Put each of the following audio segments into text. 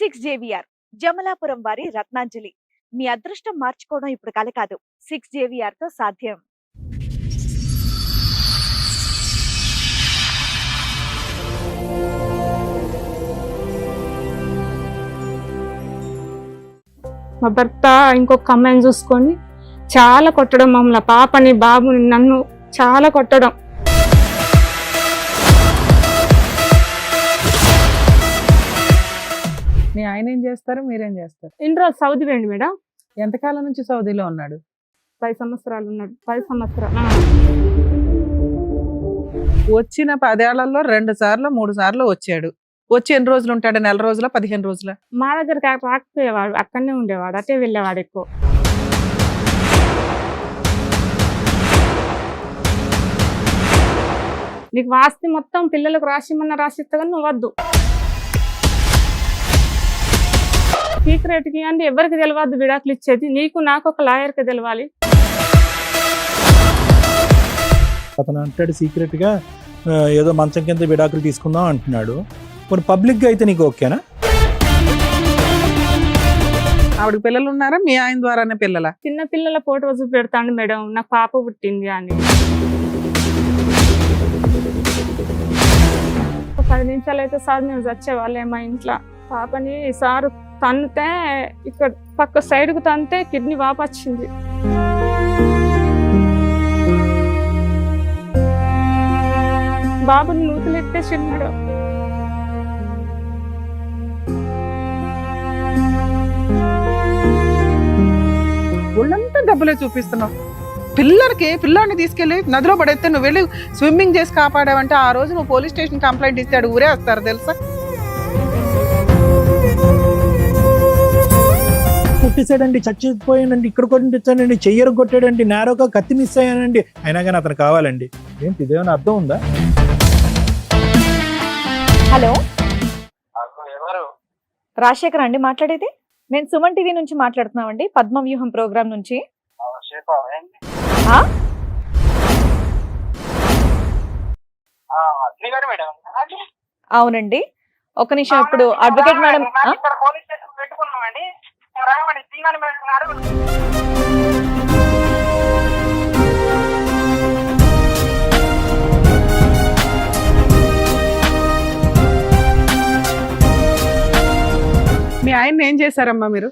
Six JVR Jamalapuram వారి రత్నాంజలి. మీ అదృష్టం మార్చుకోవడం ఇప్పుడు కల కాదు, సిక్స్ జేవిఆర్ తో సాధ్యం. మా భర్త ఇంకొక అమ్మాయిని చూసుకొని చాలా కొట్టడం, మమ్మల్ని పాపని బాబుని నన్ను చాలా కొట్టడం. మీ ఆయన ఏం చేస్తారు, మీరేం చేస్తారు? ఇన్ని రోజు సౌదీ వేయండి మేడం. ఎంతకాలం నుంచి సౌదీలో ఉన్నాడు? 10 సంవత్సరాలు ఉన్నాడు. 10 సంవత్సరాలు. వచ్చిన 10 ఏళ్లలో 2 సార్లు 3 సార్లు వచ్చాడు. వచ్చి ఎన్ని రోజులు ఉంటాడు? నెల రోజుల 15 రోజుల? మా దగ్గరికి రాకపోయేవాడు, అక్కడనే ఉండేవాడు, అటే వెళ్ళేవాడు ఎక్కువ. నీకు వాస్తి మొత్తం పిల్లలకు రాసిమన్నా రాసిస్తా కానీ నువ్వు వద్దు. సీక్రెట్కి అంటే ఎవరికి తెలియవద్దు విడాకులు ఇచ్చేది, నీకు నాకు ఒక లాయర్కి తెలవాలి. అతను అంటాడు సీక్రెట్ గా ఏదో మంచం కింద విడాకులు తీసుకుందాం అంటున్నాడు. మరి పబ్లిక్ గా అయితే నీకు ఓకేనా? ఆవిడకి పిల్లలు ఉన్నారా? మీ ఆయన ద్వారానే పిల్లల? చిన్న పిల్లల ఫోటో చూపెడతాను మేడం, నాకు పాప పుట్టింది అని. 10 నిమిషాలు అయితే సార్ మేము వచ్చేవాళ్ళే మా ఇంట్లో. పాపని సారు తన్నితే ఇక్కడ పక్క సైడ్కు తంతే కిడ్నీ వాపు వచ్చింది. బాబుని నూతులు ఎత్తేసిన్నాడు. ఒళ్ళంతా డబ్బులే చూపిస్తున్నావు. పిల్లాడిని తీసుకెళ్ళి నదిలో పడేస్తే నువ్వు వెళ్ళి స్విమ్మింగ్ చేసి కాపాడావంటే ఆ రోజు నువ్వు పోలీస్ స్టేషన్ కంప్లైంట్ ఇస్తాడు, ఊరే వస్తారు తెలుసా? కొట్టేశాడండి, చచ్చిపోయానండి, ఇక్కడ కొట్టించానండి, చెయ్యరు కొట్టాడండి, నేరోగా కత్తి మిస్ అయ్యానండి, అయినా కానీ అతను కావాలండి. ఏంటి ఇదేమైనా అర్థం ఉందా? హలో, రాజశేఖర్ అండి మాట్లాడేది? నేను సుమన్ టీవీ నుంచి మాట్లాడుతున్నామండి, పద్మవ్యూహం ప్రోగ్రామ్ నుంచి. అవునండి, ఒక నిమిషం. ఇప్పుడు అడ్వకేట్ మేడం మీ ఆయన ఏం చేశారమ్మా మీరు?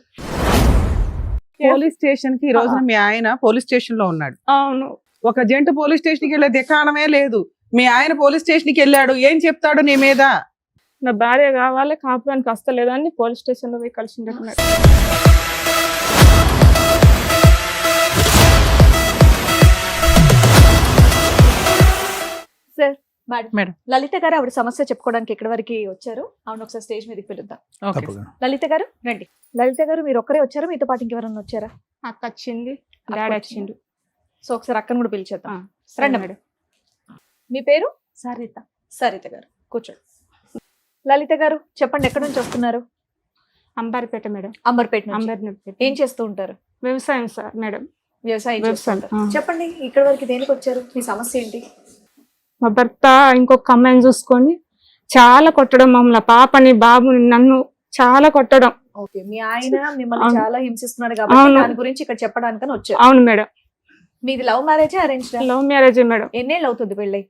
పోలీస్ స్టేషన్ కి ఈ రోజున మీ ఆయన పోలీస్ స్టేషన్ లో ఉన్నాడు. అవును. ఒక జంట పోలీస్ స్టేషన్ కి వెళ్ళే దిక్కాణమే లేదు. మీ ఆయన పోలీస్ స్టేషన్ కి వెళ్ళాడు, ఏం చెప్తాడు నీ మీద? నా భార్య కావాలి, కాపురానికి వస్తలేదని పోలీస్ స్టేషన్ లో పోయి కలిసి సార్. మేడం, లలిత గారు ఆవిడ సమస్య చెప్పుకోవడానికి ఎక్కడి వరకు వచ్చారు? అవును, ఒకసారి స్టేజ్ మీదకి పిలుద్దాం. లలిత గారు రండి. లలిత గారు మీరు ఒక్కరే వచ్చారా, మీతో పాటు ఇంకెవరన్నా వచ్చారా? అక్క వచ్చింది, డాడీ వచ్చిండు. సో ఒకసారి అక్కను కూడా పిలిచేద్దాం. రండి మేడం. మీ పేరు? సరిత. సరిత గారు కూర్చోండి. లలిత గారు చెప్పండి, ఎక్కడి నుంచి వస్తున్నారు? అంబర్పేట మేడం. అంబర్పేట. ఏం చేస్తూ ఉంటారు? వ్యవసాయం సార్ మేడం. వ్యవసాయం. చెప్పండి, ఇక్కడ వరకు దేనికి వచ్చారు? మీ సమస్య ఏంటి? మా భర్త ఇంకొక అమ్మాయిని చూసుకొని చాలా కొట్టడం, మమ్మల్ని పాపని బాబుని నన్ను చాలా కొట్టడం. ఓకే, మీ ఆయన మిమ్మల్ని చాలా హింసిస్తున్నాడు కాబట్టి దాని గురించి ఇక్కడ చెప్పడానికని వచ్చారు. అవును మేడం. మీది love marriage, arrange? Love marriage madam. ఎన్నేళ్ళు అవుతుంది పెళ్ళి?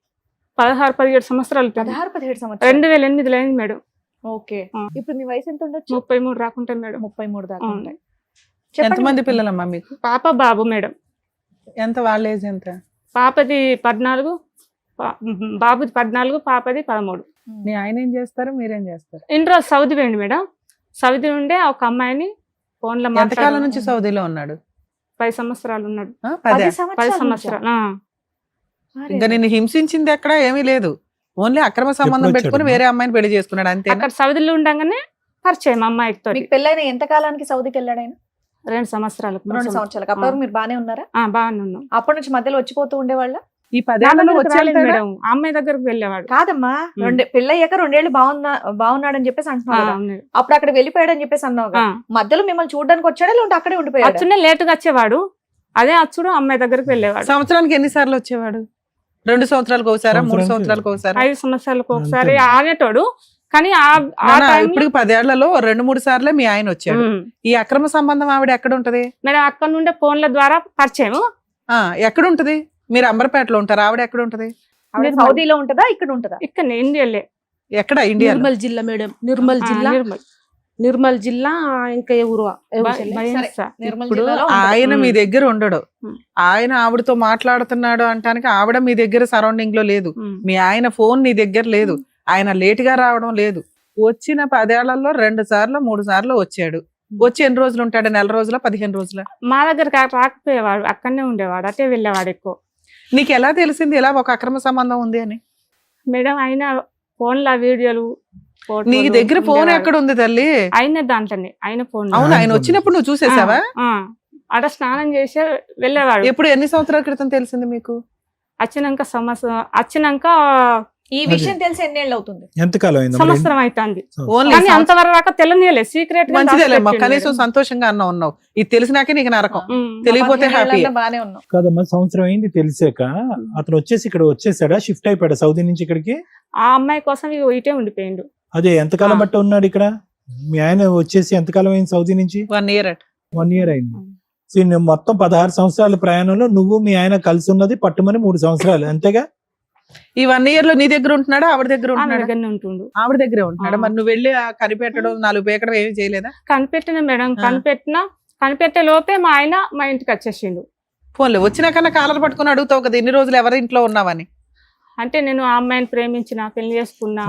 16-17 సంవత్సరాలు. 16-17 సంవత్సరాలు. 2008లో అయింది మేడం. ఓకే, ఇప్పుడు మీ వయసు ఎంత ఉండొచ్చు? 33 రాకుంటే మేడం. 33 దాకా. ఎంతమంది పిల్లలమ్మా మీకు? పాప బాబు మేడం. ఎంత వాళ్ళ ఏజ్ ఎంత? పాపది 14, బాబుది 14, పాపది 13. మీ ఆయన ఏం చేస్తారు, మీరేం చేస్తారు? ఇన్ని రోజు సౌదీ వేయండి మేడం. సౌదీ ఉండే ఒక అమ్మాయిని ఫోన్ లో ఎంతకాలం నుంచి సౌదీలో ఉన్నాడు? 10 సంవత్సరాలు ఉన్నాడు. 10 సంవత్సరాలు. ఇంకా నిన్ను హింసించింది ఎక్కడ ఏమీ లేదు, ఓన్లీ అక్రమ సంబంధం పెట్టుకుని వేరే అమ్మాయిని పెళ్లి చేసుకున్నాడు అంతే. అక్కడ సౌదీలో ఉండగానే పరిచయం అమ్మాయితో. మీకు పెళ్ళైన ఎంత కాలానికి సౌదీకి వెళ్ళాడు ఆయన? 2 సంవత్సరాలకు. 2 సంవత్సరాలకు. అప్పుడు మీరు బానే ఉన్నారా? బాగానే ఉన్నాం. అప్పటి నుంచి మధ్యలో వచ్చిపోతూ ఉండేవాళ్ళ? ఈ 10 ఏళ్లలో మేడం అమ్మాయి దగ్గరకు వెళ్ళేవాడు. కాదమ్మా, పెళ్ళయ్యాక 2 ఏళ్ళు బాగున్నాడని చెప్పేసి అంటున్నాడు. అప్పుడు అక్కడ వెళ్ళిపోయాడని చెప్పేసి అన్నావు. మధ్యలో మిమ్మల్ని చూడడానికి వచ్చాడా లేదంటే అక్కడే ఉండిపోయాడు? అచ్చునే లేట్ గా వచ్చేవాడు, అదే అచ్చుడు అమ్మాయి దగ్గరకు వెళ్ళేవాడు. సంవత్సరానికి ఎన్నిసార్లు వచ్చేవాడు? 2 సంవత్సరాలకు ఒకసారి, 3 సంవత్సరాలకు ఒకసారి, 5 సంవత్సరాలకు ఒకసారి ఆనేటోడు. కానీ ఇప్పుడు 10 ఏళ్లలో 2-3 సార్లే మీ ఆయన వచ్చాడు. ఈ అక్రమ సంబంధం ఆవిడ ఎక్కడ ఉంటది మేడం? అక్కడ నుండే ఫోన్ల ద్వారా పరిచయం. ఎక్కడ ఉంటది? మీరు అంబర్పేటలో ఉంటారు, ఆవిడ ఎక్కడ ఉంటది? ఆవిడ సౌదీలో ఉంటదా ఇక్కడ ఉంటదా? ఇక్కడ ఇండియాలే. ఎక్కడ? ఇండియా. నిర్మల్ జిల్లా మేడం, నిర్మల్ జిల్లా. నిర్మల్ జిల్లా. ఇంకా ఏ ఊరు? ఇప్పుడు ఆయన మీ దగ్గర ఉండడు, ఆయన ఆవిడతో మాట్లాడుతున్నాడు అంటానికి ఆవిడ మీ దగ్గర సరౌండింగ్ లో లేదు, మీ ఆయన ఫోన్ నీ దగ్గర లేదు, ఆయన లేట్ గా రావడం లేదు. వచ్చిన 10 ఏళ్లలో 2 సార్లు 3 సార్లు వచ్చాడు. వచ్చి ఎన్ని రోజులు ఉంటాడు? 4 రోజుల 15 రోజుల? మా దగ్గర రాకపోయేవాడు, అక్కడనే ఉండేవాడు, అటే వెళ్ళేవాడు ఎక్కువ. నీకు ఎలా తెలిసింది ఇలా ఒక అక్రమ సంబంధం ఉంది అని? మేడం ఆయన ఫోన్ల వీడియోలు. నీ దగ్గర ఫోన్ ఎక్కడ ఉంది తల్లి? ఆయన దాంట్లోనే, ఆయన ఫోన్. అవును, ఆయన వచ్చినప్పుడు నువ్వు చూసేసావా? అక్కడ స్నానం చేసి వెళ్ళేవాడు. ఎప్పుడు? ఎన్ని సంవత్సరాల క్రితం తెలిసింది మీకు? వచ్చినాక ఈ విషయం తెలిసి ఎన్నేళ్ళు అవుతుంది? ఎంతకాలం అయింది? సంవత్సరం అవుతుంది. కానీ అంతవరకు తెలియలే, సీక్రెట్. మంచిదేలేమ్మా, కనీసం సంతోషంగా ఉన్నావు. ఇది తెలిసినాకే నీకు నరకం, తెలియపోతే హ్యాపీ. బానే ఉన్నావు కాదమ్మా, సంవత్సరం అయింది తెలిసాక అతను వచ్చేసి ఇక్కడ వచ్చేసాడా? షిఫ్ట్ అయిపోయాడా సౌదీ నుంచి ఇక్కడికి? ఆ అమ్మాయి కోసం ఇటే ఉండిపోయిండు. అదే ఎంతకాలం బట్టి ఉన్నాడు ఇక్కడ? మీ ఆయన వచ్చేసి ఎంతకాలం అయింది సౌదీ నుంచి? 1 year. 1 year అయింది. సో మొత్తం 16 సంవత్సరాల ప్రయాణంలో నువ్వు మీ ఆయన కలిసి ఉన్నది పట్టుమని 3 సంవత్సరాలు, అంతేగా? ఈ 1 year లో నీ దగ్గర ఉంటున్నాడా, ఆవిడ దగ్గర ఉంటున్నాడా? ఉంటుండు. ఆవిడ దగ్గరే ఉంటున్నాడా? మరి నువ్వు వెళ్ళి కనిపెట్టడం, 4 పేకడం ఏమి చేయలేదా? కనిపెట్టిన మేడం, కనిపెట్టే లోపే మా ఆయన మా ఇంటికి వచ్చేసిండు. ఫోన్లో వచ్చినాకన్నా కాలర్ పట్టుకుని అడుగుతావు కదా, ఇన్ని రోజులు ఎవరి ఇంట్లో ఉన్నావని. అంటే నేను ఆ అమ్మాయిని ప్రేమించిన, పెళ్లి చేసుకున్నా,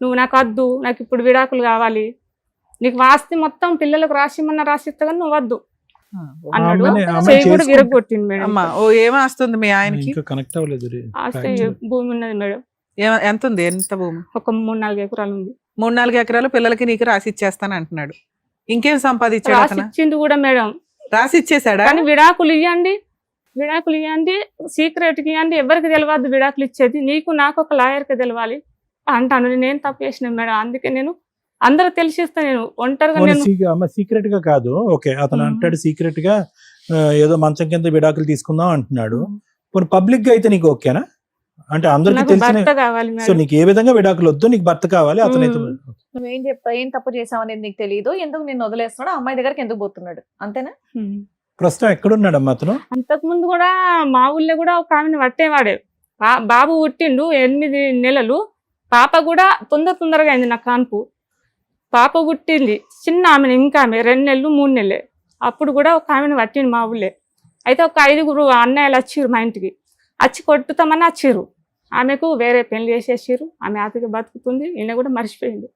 నువ్వు నాకు వద్దు, నాకు ఇప్పుడు విడాకులు కావాలి, నీకు వాస్తి మొత్తం పిల్లలకు రాసిమన్నా రాసిస్తా కానీ నువ్వు వద్దు అన్నాడు. కూడా విరగొట్టింది మేడం. ఏమొస్తుంది మీ ఆయనకి? కనెక్ట్ అవ్వలేదు. ఆస్తి భూమి ఉన్నది మేడం. ఎంత ఉంది? ఎంత భూమి? ఒక 3-4 ఎకరాలు ఉంది. 3-4 ఎకరాలు పిల్లలకి నీకు రాసి ఇచ్చేస్తాను అంటున్నాడు. ఇంకేం సంపాదించాడు? రాసిచ్చిండు కూడా మేడం. రాసి ఇచ్చేసాడా? కానీ విడాకులు ఇవ్వండి, సీక్రెట్ కి ఇవ్వండి, ఎవరికి తెలియదు విడాకులు ఇచ్చేది, నీకు నాకు ఒక లాయర్కి తెలవాలి అంటాను. నేను తప్పు చేసిన మేడం, అందుకే నేను అందరూ తెలిసిస్తా, నేను ఒంటరిగా. సీక్రెట్ గా కాదు, ఓకే, అతను అంటాడు సీక్రెట్ గా ఏదో మంచం కింద విడాకులు తీసుకుందాం అంటున్నాడు. పబ్లిక్ గా అయితే నీకు ఓకేనా? అంటే అందరికి తెలిసిన, సో నీకు ఏ విధంగా విడాకులు వద్దు, నీకు భర్త కావాలి. అతనైతే నువ్వేం చెప్తా, ఏం తప్పు చేసావు అనేది నీకు తెలియదు, ఎందుకు నేను వదిలేస్తున్నాడు, అమ్మాయి దగ్గరికి ఎందుకు పోతున్నాడు, అంతేనా? ప్రస్తుతం ఎక్కడున్నాడమ్మా అతను? అంతకు ముందు కూడా మా ఊళ్ళో కూడా ఒక ఆమెను పట్టేవాడే. బాబు పుట్టిండు 8 నెలలు, పాప కూడా తొందరగా అయింది నా కాన్పు. పాప పుట్టింది చిన్న ఆమెను, ఇంకా ఆమె 2 నెలలు 3 నెలలే. అప్పుడు కూడా ఒక ఆమెను పట్టిండు మా ఊళ్ళే. అయితే ఒక 5 అన్నయ్యలు వచ్చిర్రు మా ఇంటికి, వచ్చి కొట్టుతామని వచ్చిర్రు. ఆమెకు వేరే పెళ్లి చేసేసారు, ఆమె ఆపిగా బతుకుతుంది, ఈయన కూడా మర్చిపోయింది.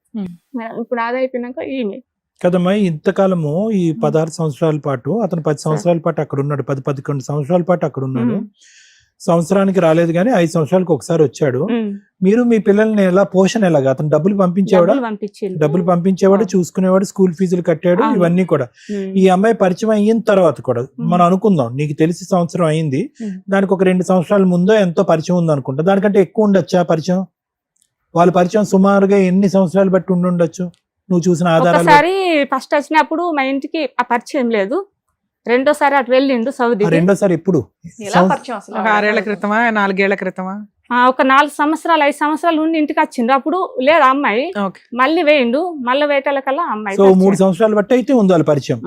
ఇప్పుడు ఆదైపోయినాక ఈమె కదమ్మా. ఇంతకాలము ఈ 16 సంవత్సరాల పాటు అతను 10 సంవత్సరాల పాటు అక్కడ ఉన్నాడు, 10-11 సంవత్సరాల పాటు అక్కడ ఉన్నాడు. సంవత్సరానికి రాలేదు కానీ 5 సంవత్సరాలకు ఒకసారి వచ్చాడు. మీరు మీ పిల్లల్ని ఎలా, పోషణ ఎలాగా? అతను డబ్బులు పంపించేవాడు, చూసుకునేవాడు, స్కూల్ ఫీజులు కట్టాడు, ఇవన్నీ కూడా. ఈ అమ్మాయి పరిచయం అయిన తర్వాత కూడా మనం అనుకుందాం, నీకు తెలిసి సంవత్సరం అయింది, దానికి ఒక 2 సంవత్సరాల ముందో ఎంతో పరిచయం ఉంది అనుకుంటా. దానికంటే ఎక్కువ ఉండొచ్చా పరిచయం? వాళ్ళ పరిచయం సుమారుగా ఎన్ని సంవత్సరాలు బట్టి ఉండొచ్చు నువ్వు చూసిన ఆధారాలు? ఒకసారి ఫస్ట్ వచ్చినప్పుడు మా ఇంటికి ఆ పరిచయం లేదు, రెండోసారి అటు వెళ్ళిండు సౌదీ. రెండోసారి ఎప్పుడు? 6 ఏళ్ల క్రితమా, 4 ఏళ్ల క్రితమా? ఒక 4 సంవత్సరాలు 5 సంవత్సరాలు ఉండి ఇంటికి వచ్చిండు. అప్పుడు లేదు అమ్మాయి, మళ్ళీ వేయిండు, మళ్ళీ వేయటాలకల్లా అమ్మాయి. సో 3 సంవత్సరాలు బట్టి అయితే ఉంది వాళ్ళ పరిచయం.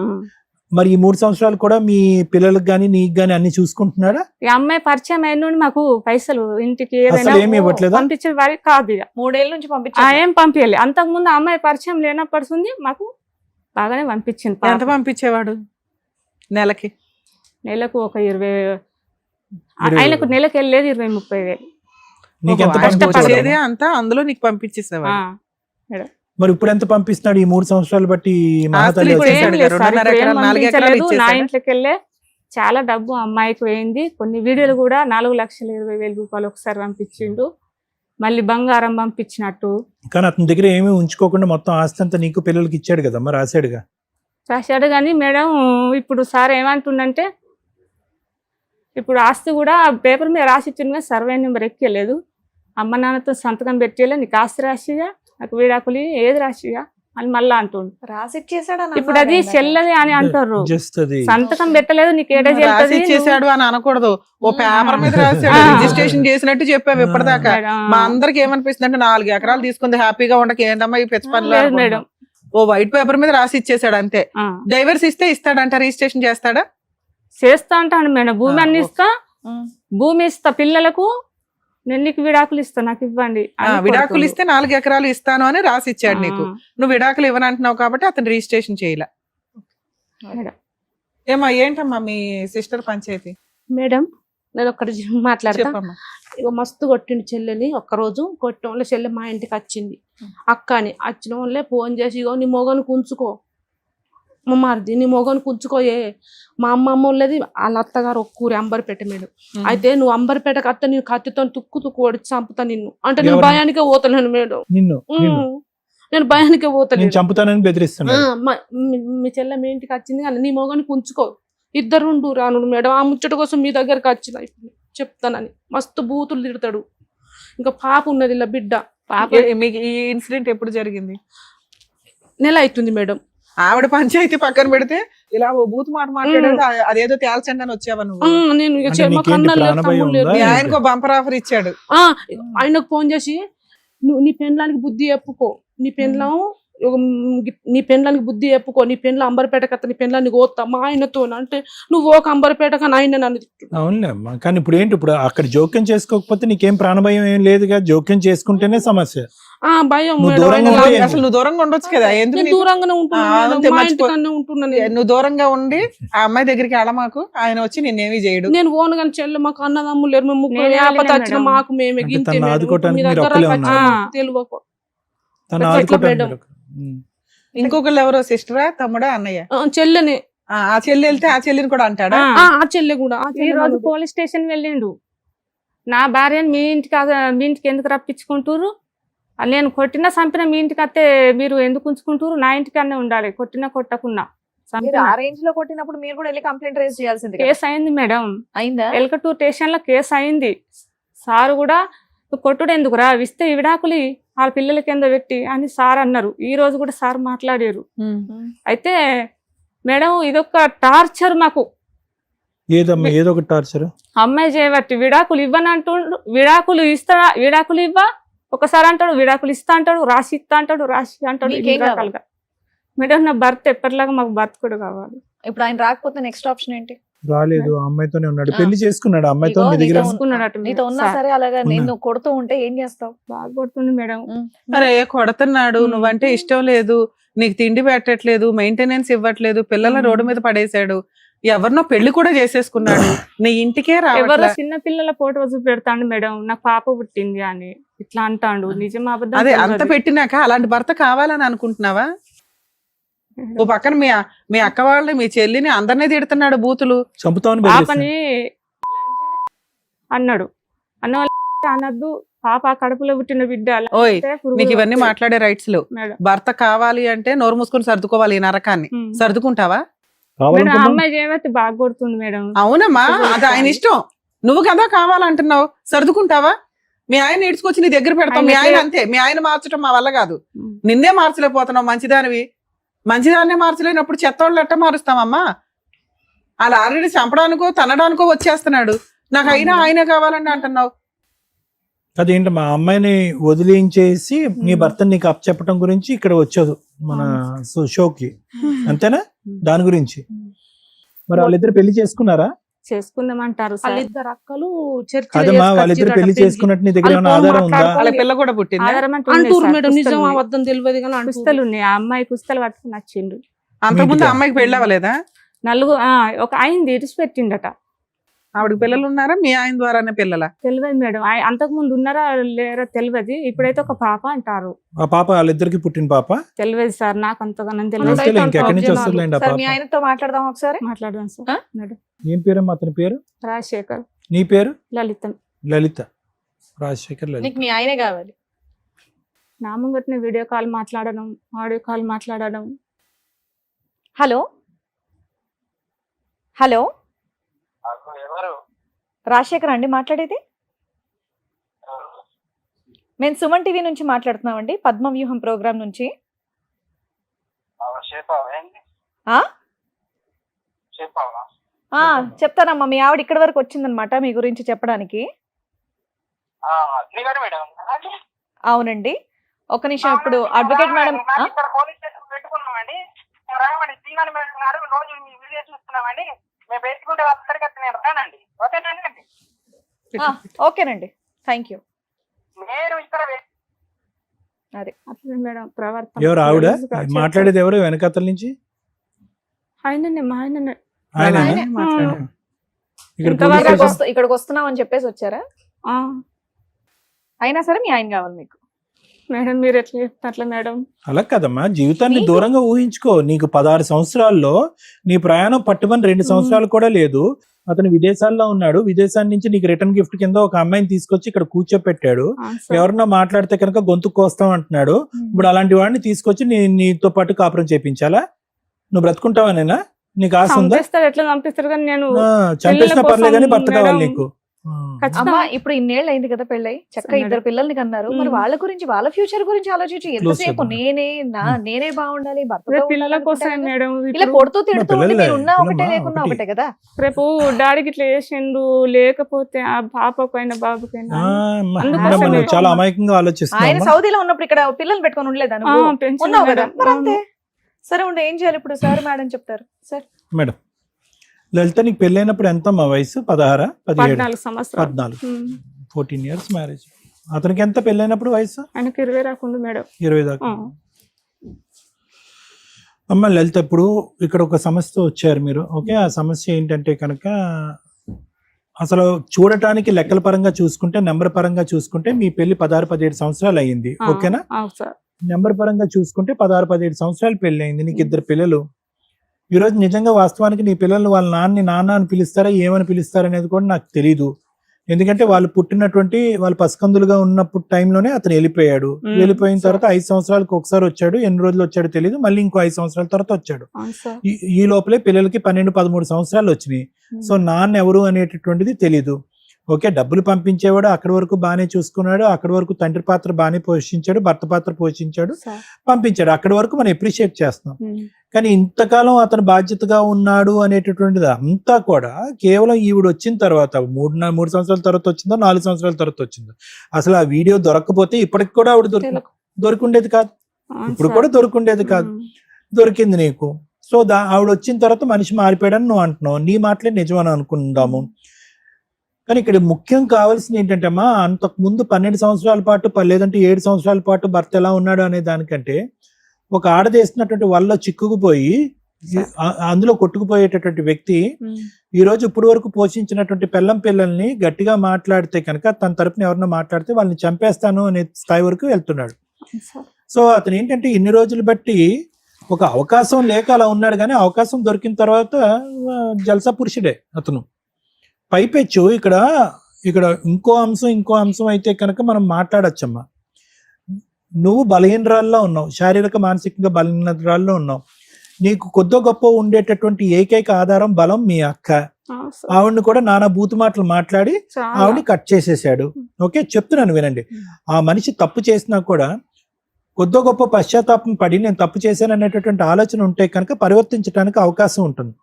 మరి ఈ 3 సంవత్సరాలు కూడా మీ పిల్లలకు గానీ నీకు గానీ అన్ని చూసుకుంటున్నాడా? ఈ అమ్మాయి పరిచయం అయిన నుండి మాకు పైసలు ఇంటికి పంపించే వారి కాదు. 3 ఏళ్ళ నుంచి ఏం పంపించాలి. అంతకు ముందు అమ్మాయి పరిచయం లేనప్పటి మాకు బాగానే పంపించింది. ఎంత పంపించేవాడు? నెలకు ఒక 20, ఆయనకు నెలకు వెళ్ళేది 20-30 వేలు అంతా అందులో నీకు పంపించేసేవాడు. మరి ఇప్పుడు ఎంత పంపిస్తున్నాడు ఈ 3 సంవత్సరాలు బట్టి? నా ఇంట్లోకి వెళ్ళే చాలా డబ్బు అమ్మాయికి పోయింది. కొన్ని వీడియోలు కూడా 4,20,000 రూపాయలు ఒకసారి పంపించిండు. మళ్ళీ బంగారం పంపించినట్టు. కానీ అతని దగ్గర ఏమీ ఉంచుకోకుండా మొత్తం ఆస్తి అంతా నీకు పిల్లలకి ఇచ్చాడు కదమ్మా, రాశాడు కానీ మేడం ఇప్పుడు సార్ ఏమంటుండంటే, ఇప్పుడు ఆస్తి కూడా పేపర్ మీద రాసిచ్చింది, సర్వే నెంబర్ ఎక్కలేదు, అమ్మ నాన్నతో సంతకం పెట్టేలా నీకు ఆస్తి రాసిగా, నాకు విడాకులు ఏది రాసిగా అని మళ్ళా అంటుండు. రాసిచ్చేసాడు ఇప్పుడు అది చెల్లది అని అంటారు, జస్ట్ అది సంతకం పెట్టలేదు నీకు ఏడా రాసి చెల్లుతుంది ఇచ్చేసాడు అని అనకూడదు. ఓ పేపర్ మీద రాశాడు, రిజిస్ట్రేషన్ చేసినట్టు చెప్పావు ఇప్పటిదాకా. మా అందరికి ఏమనిపిస్తుంది అంటే 4 ఎకరాలు తీసుకుంది హ్యాపీగా ఉండక ఏందమ్మా ఈ పిచ్చి పనులు లేదు అనుకుంటున్నాం. మేడం. ఓ వైట్ పేపర్ మీద రాసి ఇచ్చేసాడు అంతే. డైవర్స్ ఇస్తే ఇస్తాడంట, రిజిస్ట్రేషన్ చేస్తాడా? చేస్తా అంటాను మేడం. భూమి అన్ని ఇస్తా, భూమి ఇస్తా పిల్లలకు, నేను నీకు విడాకులు ఇస్తా నాకు ఇవ్వండి అని విడాకులు కోరుతుండు. ఇస్తే 4 ఎకరాలు ఇస్తాను అని రాసి ఇచ్చాడు నీకు. నువ్వు విడాకులు ఇవ్వనంటున్నావు కాబట్టి అతను రిజిస్ట్రేషన్ చేయలే. మేడం. ఏమా ఏంటమ్మా మీ సిస్టర్ పంచాయతీ మేడం నేను ఒక్కటి మాట్లాడతా. చెప్పమ్మా. ఇక మస్తు కొట్టిండు చెల్లెని. ఒక్కరోజు కొట్టిన వాళ్ళ చెల్లె మా ఇంటికి వచ్చింది. అక్క అని వచ్చిన వాళ్ళే ఫోన్ చేసి, ఇగో నీ మొగను కుంచుకో మా మరిది, నీ మొగను కుంచుకోయే. మా అమ్మమ్మ వాళ్ళది వాళ్ళ అత్తగారు ఒక్కూరి అంబర్పేట మేడం. అయితే నువ్వు అంబర్పేట కత్త నీ కత్తితో తుక్కు ఓడిచి చంపుతా నిన్ను అంటే నేను ఎవరిని? భయానికే పోతలేను మేడం. నిన్ను నేను భయానికే నేను పోతలేను. చంపుతానని బెదిరిస్తున్నాడు. మీ చెల్లె మీ ఇంటికి వచ్చింది కానీ నీ మొగని కుంచుకో, ఇద్దరు రాను మేడం. ఆ ముచ్చట కోసం మీ దగ్గరకు వచ్చిన ఇప్పుడు చెప్తానని మస్తు బూతులు తిడతాడు. ఇంకా పాప ఉన్నది ఇలా బిడ్డ. పాప మీకు ఈ ఇన్సిడెంట్ ఎప్పుడు జరిగింది? నెల అవుతుంది మేడం. ఆవిడ పంచాయతీ పక్కన పెడితే ఇలా ఓ బూత్ మాట మాట్లాడేది అదేదో తేల్చండి అని వచ్చావా నువ్వు? నేను ఇక అంటే మా నీకేంటి కన్నాలు లేరు, ప్రాణభయం తమ్ముళ్ళు లేరు. ఉందా? మీ ఆయనకు బంపర్ ఆఫర్ ఇచ్చాడు. ఆయనకు ఫోన్ చేసి నువ్వు నీ పెండ్లానికి బుద్ధి చెప్పుకో, నీ పెండ్లం నీ పెండ్లానికి బుద్ధి చెప్పుకో, నీ పెండ్ల అంబర్పేట కథ, నీ పెండ్లాన్ని కోస్తా మా ఆయనతో అంటే నువ్వు ఒక అంబర్పేట కానీ ఆయన నన్ను తిట్టుడు. అవునులే అమ్మా. కానీ ఇప్పుడు ఏంటి, ఇప్పుడు అక్కడ జోక్యం చేసుకోకపోతే నీకేం ప్రాణభయం ఏం లేదుగా, జోక్యం చేసుకుంటేనే సమస్య. భయం నువ్వు మేడం. దూరంగా ఆయన ఉంటే- అసలు నువ్వు దూరంగా ఉండొచ్చు కదా, ఎందుకు నేను నీకు? దూరంగానే ఉంటున్నాను మేడం. అంతే, మా మర్చిపో. ఇంటికన్నా ఉంటున్నాను నేను. నువ్వు దూరంగా ఉండి ఆ అమ్మాయి దగ్గరికి వెళ్ళమాకు, ఆయన వచ్చి నిన్నేమీ చేయడు. నేను ఓను కానీ చెల్లె మాకు అన్నదమ్ములు లేరు, మేము ముగ్గురు నేనే ఆపత వెళ్ళినా వచ్చిన మేడం. మాకు మేమే అంటే గింతే తను మేడం. ఆదుకోవటానికి మీ మీరు దగ్గర ఒక్కలే వచ్చి ఉన్నారు. తెలియకు. తను ఎట్లా ఆదుకోవటానికి మేడం? ఉమ్. ఇంకొకళ్ళు ఎవరో సిస్టరా తమ్ముడా అన్నయ్య? చెల్లెనే. ఆ చెల్లి వెళ్తే ఆ చెల్లిని కూడా అంటాడా? ఆ చెల్లె కూడా ఆ ఈ చెల్లె రోజు కూడా. పోలీస్ స్టేషన్ వెళ్ళిండు. నా భార్యని మీ ఇంటికి ఎందుకు రప్పించుకుంటారు, నేను కొట్టినా చంపిన మీ ఇంటికి వస్తే మీరు ఎందుకు ఉంచుకుంటారు, నా ఇంటికన్నా ఉండాలి కొట్టినా కొట్టకున్నా. మీరు ఆ రేంజ్ లో కొట్టినప్పుడు మీరు కూడా వెళ్ళి కంప్లైంట్ రేజ్ చేయాల్సింది కదా. కేసు అయింది మేడం, అయిందా? ఎల్కటూర్ స్టేషన్ లో కేసు అయింది. సార్ కూడా నువ్వు కొట్టుడు ఎందుకు రా, ఇస్తే విడాకులు వాళ్ళ పిల్లల కింద పెట్టి అని సార్ అన్నారు. ఈ రోజు కూడా సార్ మాట్లాడారు. అయితే మేడం ఇదొక టార్చర్ మాకు. ఏదమ్మా ఏదో ఒక టార్చర్. అమ్మాయి చేయబట్టి విడాకులు ఇవ్వనంటుండు, విడాకులు ఇవ్వ ఒకసారి అంటాడు, విడాకులు ఇస్తా అంటాడు, రాసి ఇస్తా అంటాడు, రాసి అంటాడు. మీకేం ఇన్ని రకాలుగా. మేడం నా భర్త ఎప్పటిలాగా మాకు భర్త కూడా కావాలి. ఇప్పుడు ఆయన రాకపోతే నెక్స్ట్ ఆప్షన్ ఏంటి? రాలేదు, ఆ అమ్మాయితోనే ఉన్నాడు, పెళ్లి చేసుకున్నాడు, ఆ అమ్మాయితో ఇగో మీ దగ్గర. నీతో చేసుకున్నాడట నీతో ఉన్నా సార్. సరే అలాగా ఉన్నా. నేను కొడుతూ ఉంటే ఏం చేస్తావు? బాగా కొడుతుంది మేడం. అరే కొడుతున్నాడు, నువ్వంటే ఇష్టం లేదు, నీకు తిండి పెట్టట్లేదు, మెయింటెనెన్స్ ఇవ్వట్లేదు, పిల్లల రోడ్డు మీద పడేశాడు, ఎవరినో పెళ్లి కూడా చేసేసుకున్నాడు, నీ ఇంటికే ఎవరో రావట్లే. చిన్న పిల్లల ఫోటో చూపెడతాడు మేడం, నాకు పాప పుట్టింది అని ఇట్లా అంటాడు. నిజం అబద్ధం అదే అంత తెలియదు. పెట్టినాక అలాంటి భర్త కావాలని అనుకుంటున్నావా? ఓ పక్కన మీ అక్క వాళ్ళని, మీ చెల్లిని అందరినీ తిడుతున్నాడు బూతులు. చంపుతామని పాపని అన్నాడు, అన్న అనద్దు, పాప కడుపులో పుట్టిన బిడ్డ అలా ఓయ్ అంటే పురుగులు నీకు ఇవన్నీ వస్తాయి. మాట్లాడే రైట్స్ లేవు. మేడం. భర్త కావాలి అంటే నోరు మూసుకొని సర్దుకోవాలి ఈ నరకాన్ని. సర్దుకుంటావా? మేడం కావాలనుకున్నాం. అమ్మాయి చేయబట్టి బాగా కొడుతుంది మేడం. అవునమ్మా, అది ఆయన ఇష్టం. నువ్వు కదా కావాలంటున్నావు, సర్దుకుంటావా? మీ ఆయన ఈడ్చుకొచ్చి నీ దగ్గర పెడతావు. మీ ఆయన అంతే, మీ ఆయన మార్చడం మా వల్ల కాదు. నిన్నే మార్చలేకపోతున్నావు. మంచిదాన్నే మార్చలేనప్పుడు చెత్తోళ్ళు ఎట్ట మారుస్తామమ్మా? అలా ఆల్రెడీ చంపడానికో తనడానికో వచ్చేస్తున్నాడు, నాకు అయినా ఆయనే కావాలని అంటున్నావు. అదేంటి మా అమ్మాయిని వదిలించేసి నీ భర్తని నీకు అప్పచెప్పటం గురించి ఇక్కడ వచ్చాదు మన షోకి, అంతేనా? దాని గురించి మరి వాళ్ళిద్దరు పెళ్లి చేసుకున్నారా? చేసుకుందామంటారు సార్. వాళ్ళిద్దరు అక్కలు చర్చ కాదమ్మా, వాళ్ళిద్దరు పెళ్లి చేసుకున్నట్టు నీ దగ్గర ఏమైనా ఆధారం ఉందా? వాళ్ళ పిల్ల కూడా పుట్టింది. ఆధారం అంటూ ఉంది అంటూరు సార్, మేడం. నిజం పుస్తలు ఉన్నాయి. అబద్ధం తెలియదు కానీ అంటూరు. పుస్తలు ఉన్నాయి. ఆ అమ్మాయి పుస్తలు పట్టుకుని వచ్చిండు. అంతకుముందు ఇంటికా? అమ్మాయికి పెళ్ళి అవ్వలేదా? ఒక అయింది ఇడిచి పెట్టిండట. ఆవిడకి పిల్లలు ఉన్నారా? మీ ఆయన ద్వారానే పిల్లల? తెలియదు మేడం, అంతకు ముందు ఉన్నారా లేరా తెలియదు. ఇప్పుడైతే ఒక పాప అంటారు. ఆ పాప వాళ్ళిద్దరికి పుట్టిన పాప? తెలియదు సార్, నాకు అంతగానం వస్తేలే, తెలియదు. ఇంకెక్కడి నుంచి వస్తుందిలేండి ఆ సరే పాప. మీ ఆయనతో మాట్లాడదాం ఒకసారి. మాట్లాడదాం ఆ? సార్. మేడం ఏం పేరమ్మా అతని పేరు? రాజశేఖర్, నీ పేరు? లలితం. లలిత. రాజశేఖర్ లలిత. నీకు మీ ఆయనే కావాలి. నా ముంగట్నే వీడియో కాల్ మాట్లాడడం, ఆడియో కాల్ మాట్లాడడం. హలో హలో రాజశేఖర్ అండి మాట్లాడేది? మేము సుమన్ టీవీ నుంచి మాట్లాడుతున్నామండి, పద్మవ్యూహం ప్రోగ్రామ్ నుంచి. ఆ? చెప్తానమ్మా. మీ ఆవిడ ఇక్కడి వరకు వచ్చిందనమాట మీ గురించి చెప్పడానికి. అవునండి, ఒక నిమిషం. ఇప్పుడు అడ్వకేట్ మేడం ఓకేనండి, థ్యాంక్ యూ. అదే అట్లనే మేడం ప్రవర్తన. ఎవరు ఆవిడ గలీజ్గా మాట్లాడేది? ఎవరు వెనకాతల నుంచి? ఆయననే, మా ఆయననే. ఆయన ఆయనే. ఇక్కడ ఇంతవరకు పోలీస్ స్టేషన్- ఇక్కడికి వస్తున్నాం అని చెప్పేసి వచ్చారా? ఆ, అయినా సరే మీ ఆయన కావాలి మీకు. మేడం మీరు ఎట్లా చెప్తారు అట్లా మేడం? అలా కదమ్మా, జీవితాన్ని నీకు- దూరంగా ఊహించుకో. నీకు 16 సంవత్సరాల్లో నీ ప్రయాణం పట్టుమని 2 సంవత్సరాలు కూడా లేదు. అతను విదేశాల్లో ఉన్నాడు. విదేశాల నుంచి నీకు రిటర్న్ గిఫ్ట్ కింద ఒక అమ్మాయిని తీసుకొచ్చి ఇక్కడ కూర్చోపెట్టాడు. ఆ, సార్. ఎవరన్నా మాట్లాడితే కనుక గొంతు కోస్తాం అంటున్నాడు. ఇప్పుడు అలాంటి వాడిని తీసుకొచ్చి నీతో పాటు కాపురం చేపించాలా? నువ్వు బ్రతుకుంటావనేనా? నీకు ఆశ ఉందా? చంపేస్తారు, ఎట్లా చంపిస్తారు కానీ నేను చంపేసిన పిల్లల పర్లే కానీ కోసం భర్త కావాలి మేడం. నీకు. ఖచ్చితంగా అమ్మా, ఇప్పుడు ఇన్నేళ్ళు అయింది కదా పెళ్ళై, చక్కగా సరే. 2 పిల్లల్ని కన్నారు. మరి వాళ్ళ గురించి, వాళ్ళ ఫ్యూచర్ గురించి ఆలోచించి ఎంతసేపు చేద్దాం. నేనే బాగుండాలి, భర్తతో రేపు పిల్లల ఉండాలి కోసమే అనుకుంటారు కదా. మేడం. ఇలా ఇప్పుడు కొడుతూ తిడుతూ ఉంటే పిల్లలే, మీరు ఉన్నా ఒకటే పిల్లమ్మా, లేకున్నా ఒకటి. ఒకటే కదా. రేపు డాడీకి ఇట్లా చేసిండు, లేకపోతే ఆ పాపకైనా బాబుకైనా అందుకోసమే నువ్వు మేడం. చాలా అమాయకంగా ఆయన ఆలోచిస్తున్నావు. సౌదీలో ఉన్నప్పుడు ఇక్కడ పిల్లల్ని పెట్టుకొని ఉండలేదా నువ్వు? పెన్షన్ ఉన్నావు కదా, మేడం. మరి అంతే. సరే ఉండే, ఏం చేయాలి ఇప్పుడు? సార్ మేడం చెప్తారు. సార్ మేడం, లలిత నీకు పెళ్ళైనప్పుడు ఎంత మా వయసు? 16, 17, 14 సంవత్సరాలు. 14, 14 ఇయర్స్ మ్యారేజ్. అతనికి ఎంత పెళ్ళైనప్పుడు వయసు? ఆయనకి 20 రాకుండా మేడం. 20 దాకా. ఆ. అమ్మ లలిత, ఇప్పుడు ఇక్కడ ఒక సమస్య వచ్చారు మీరు. ఓకే, ఆ సమస్య ఏంటంటే కనుక అసలు చూడటానికి లెక్కల పరంగా చూసుకుంటే, నెంబర్ పరంగా చూసుకుంటే మీ పెళ్లి 16, 17 సంవత్సరాలు అయ్యింది. ఆ, ఓకేనా? అవును సార్. నెంబర్ పరంగా చూసుకుంటే 16, 17 సంవత్సరాలు పెళ్లి అయింది. నీకు 2 పిల్లలు. ఈ రోజు నిజంగా వాస్తవానికి నీ పిల్లలు వాళ్ళ నాన్న అని పిలుస్తారా, ఏమని పిలుస్తారా అనేది కూడా నాకు తెలీదు. ఎందుకంటే వాళ్ళు పుట్టినటువంటి వాళ్ళు పసికందులుగా ఉన్నప్పుడు టైంలోనే అతను వెళ్ళిపోయాడు. వెళ్ళిపోయిన తర్వాత 5 సంవత్సరాలకు ఒకసారి వచ్చాడు. ఎన్ని రోజులు వచ్చాడో తెలియదు. మళ్ళీ ఇంకో 5 సంవత్సరాల తర్వాత వచ్చాడు. అవును సార్. ఈ లోపలే పిల్లలకి 12, 13 సంవత్సరాలు వచ్చినాయి. సో నాన్న ఎవరు అనేటటువంటిది తెలీదు. ఓకే, డబ్బులు పంపించేవాడు, అక్కడి వరకు బాగానే చూసుకున్నాడు, అక్కడి వరకు తండ్రి పాత్ర బాగానే పోషించాడు, భర్త పాత్ర పోషించాడు, సార్. పంపించాడు. అక్కడి వరకు మనం అప్రిషియేట్ చేస్తున్నాం. ఉమ్. కానీ ఇంతకాలం అతను బాధ్యతగా ఉన్నాడు అనేటటువంటిది అంతా కూడా కేవలం ఈవిడ వచ్చిన తర్వాత 3 సంవత్సరాల తర్వాత వచ్చిందో, 4 సంవత్సరాల తర్వాత వచ్చిందో. అసలు ఆ వీడియో దొరకకపోతే ఇప్పటికి కూడా ఆవిడ దొరికిండేది కాదు. అవును ఇప్పుడు సార్. కూడా దొరికిండేది కాదు. ఉమ్. దొరికింది నీకు. సో ఆవిడ వచ్చిన తర్వాత మనిషి మారిపోయాడని నువ్వు అంటున్నావు. నీ మాటలే నిజమని అనుకుందాము. కానీ ఇక్కడ ముఖ్యం కావాల్సింది ఏంటంటే అమ్మా, అంతకు ముందు 12 సంవత్సరాల పాటు లేదంటే 7 సంవత్సరాల పాటు భర్త ఎలా ఉన్నాడు అనే దానికంటే ఒక ఆడదేసినటువంటి వల్ల చిక్కుకుపోయి అందులో కొట్టుకుపోయేటటువంటి వ్యక్తి ఉమ్. ఈ రోజు ఇప్పుడు వరకు పోషించినటువంటి పిల్లల్ని గట్టిగా మాట్లాడితే కనుక, తన తరపున ఎవరన్నా మాట్లాడితే వాళ్ళని చంపేస్తాను అనే స్థాయి వరకు వెళ్తున్నాడు. అవును సార్. సో అతను ఏంటంటే ఇన్ని రోజులు బట్టి ఒక అవకాశం లేక అలా ఉన్నాడు. కానీ అవకాశం దొరికిన తర్వాత జల్సా పురుషుడే అతను. పైపెచ్చు ఇక్కడ ఇంకో అంశం అయితే కనుక మనం మాట్లాడచ్చమ్మా. నువ్వు బలహీనరాల్లో ఉన్నావు, శారీరక మానసికంగా బలహీనరాల్లో ఉన్నావు. నీకు కొద్దో గొప్ప ఉండేటటువంటి ఏకైక ఆధారం బలం మీ అక్క. అవును సార్. ఆవిడని కూడా నానా బూతు మాటలు మాట్లాడి చాలా. ఆవిడని కట్ చేసేసాడు. ఓకే, చెప్తున్నాను వినండి. ఆ మనిషి తప్పు చేసినా కూడా కొద్దో గొప్ప పశ్చాత్తాపం పడి నేను తప్పు చేశాను అనేటటువంటి ఆలోచన ఉంటే కనుక పరివర్తించడానికి అవకాశం ఉంటుంది.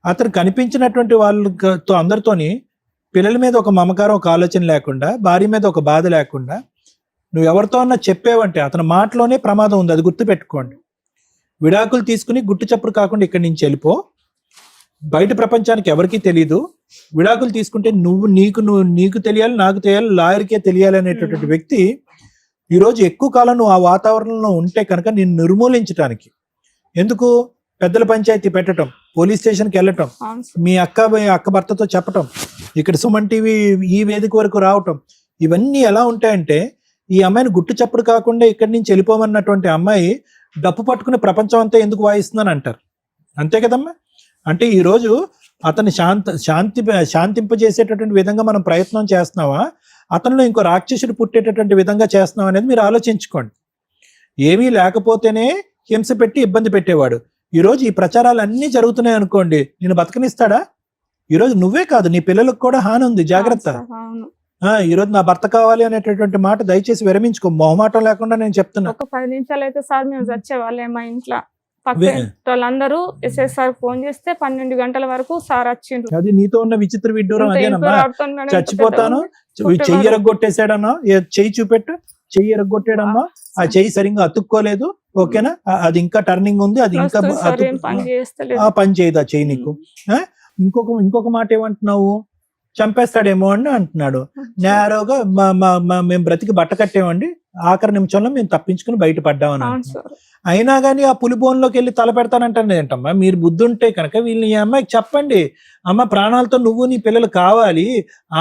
అతను కనిపించినటువంటి వాళ్ళతో అందరితోని పిల్లల మీద ఒక మమకారం, ఒక ఆలోచన లేకుండా, భార్య మీద ఒక బాధ లేకుండా నువ్వు ఎవరితో అన్నా చెప్పేవంటే అతని మాటలోనే ప్రమాదం ఉంది. అది గుర్తుపెట్టుకోండి. విడాకులు తీసుకుని గుట్టు చప్పుడు కాకుండా ఇక్కడి నుంచి వెళ్ళిపో. బయట ప్రపంచానికి ఎవరికీ తెలీదు. విడాకులు తీసుకుంటే నీకు తెలియాలి, నాకు తెలియాలి, లాయర్కే తెలియాలి అనేటటువంటి వ్యక్తి ఈరోజు ఎక్కువ కాలం నువ్వు ఆ వాతావరణంలో ఉంటే కనుక నిన్ను నిర్మూలించడానికి ఎందుకు పెద్దల పంచాయతీ పెట్టడం, పోలీస్ స్టేషన్కి వెళ్ళటం, అవును సార్. మీ అక్క భర్తతో చెప్పటం, ఇక్కడ సుమన్ టీవీ ఈ వేదిక వరకు రావటం, ఇవన్నీ ఎలా ఉంటాయంటే ఈ అమ్మాయిని గుట్టు చప్పుడు కాకుండా ఇక్కడి నుంచి వెళ్ళిపోమన్నటువంటి అమ్మాయి డప్పు పట్టుకుని ప్రపంచం అంతా ఎందుకు వాయిస్తుందని అంటారు. అంతే కదమ్మా. అంటే ఈరోజు అతన్ని శాంతింపజేసేటటువంటి విధంగా మనం ప్రయత్నం చేస్తున్నావా, అతనిలో ఇంకో రాక్షసుడు పుట్టేటటువంటి విధంగా చేస్తున్నాం అనేది మీరు ఆలోచించుకోండి. ఏమీ లేకపోతేనే హింస పెట్టి ఇబ్బంది పెట్టేవాడు. ఈరోజు ఈ ప్రచారాలు అన్నీ జరుగుతున్నాయి అనుకోండి, నేను బతకనిస్తాడా? ఈరోజు నువ్వే కాదు, నీ పిల్లలకు కూడా హాని ఉంది, జాగ్రత్త. అవును. ఈరోజు నా భర్త కావాలి అనేటటువంటి మాట దయచేసి విరమించుకో. మొహమాటం లేకుండా నేను చెప్తున్నా. ఒక 10 నిమిషాలు అయితే సార్ మేము చచ్చేవాళ్ళే మా ఇంట్లో. పక్క వాళ్ళందరూ ఎస్ఎస్ఆర్ ఫోన్ చేస్తే 12 గంటల వరకు సార్ వచ్చిండ్రు. అది నీతో ఉన్న విచిత్ర విడ్డూరం ఇంత అదేనమ్మా. ఇంకో ఆడుతోని మేడం, ఇంత చచ్చిపోతాను పెద్ద చెయ్యి ఎరగొట్టేసాడన్నా, చెయ్యి చూపెట్టు, చెయ్యి ఎరగొట్టాడమ్మా, ఆ చెయ్యి సరిగ్గా అతుక్కోలేదు, ఓకేనా, అది ఇంకా టర్నింగ్ ఉంది, అది ఇంకా వస్తుంది సార్, ఏం పని చేస్తలేదు. ఆ పని చేయదు ఆ చెయ్యి నీకు. ఇంకొక మాట ఏమంటున్నావు, చంపేస్తాడేమో అని అంటున్నాడు. నేరోగా మేము బ్రతికి బట్ట కట్టేమండి, ఆఖరి నిమిషంలో మేము తప్పించుకుని బయటపడ్డామని అవును అంటున్నాడు. సార్. అయినా కానీ ఆ పులిబోన్లోకి వెళ్ళి తల పెడతానంటాను ఏంటమ్మా. మీరు బుద్ధి ఉంటే కనుక వీళ్ళని ఈ అమ్మాయికి చెప్పండి, అమ్మ ప్రాణాలతో నువ్వు నీ పిల్లలు కావాలి,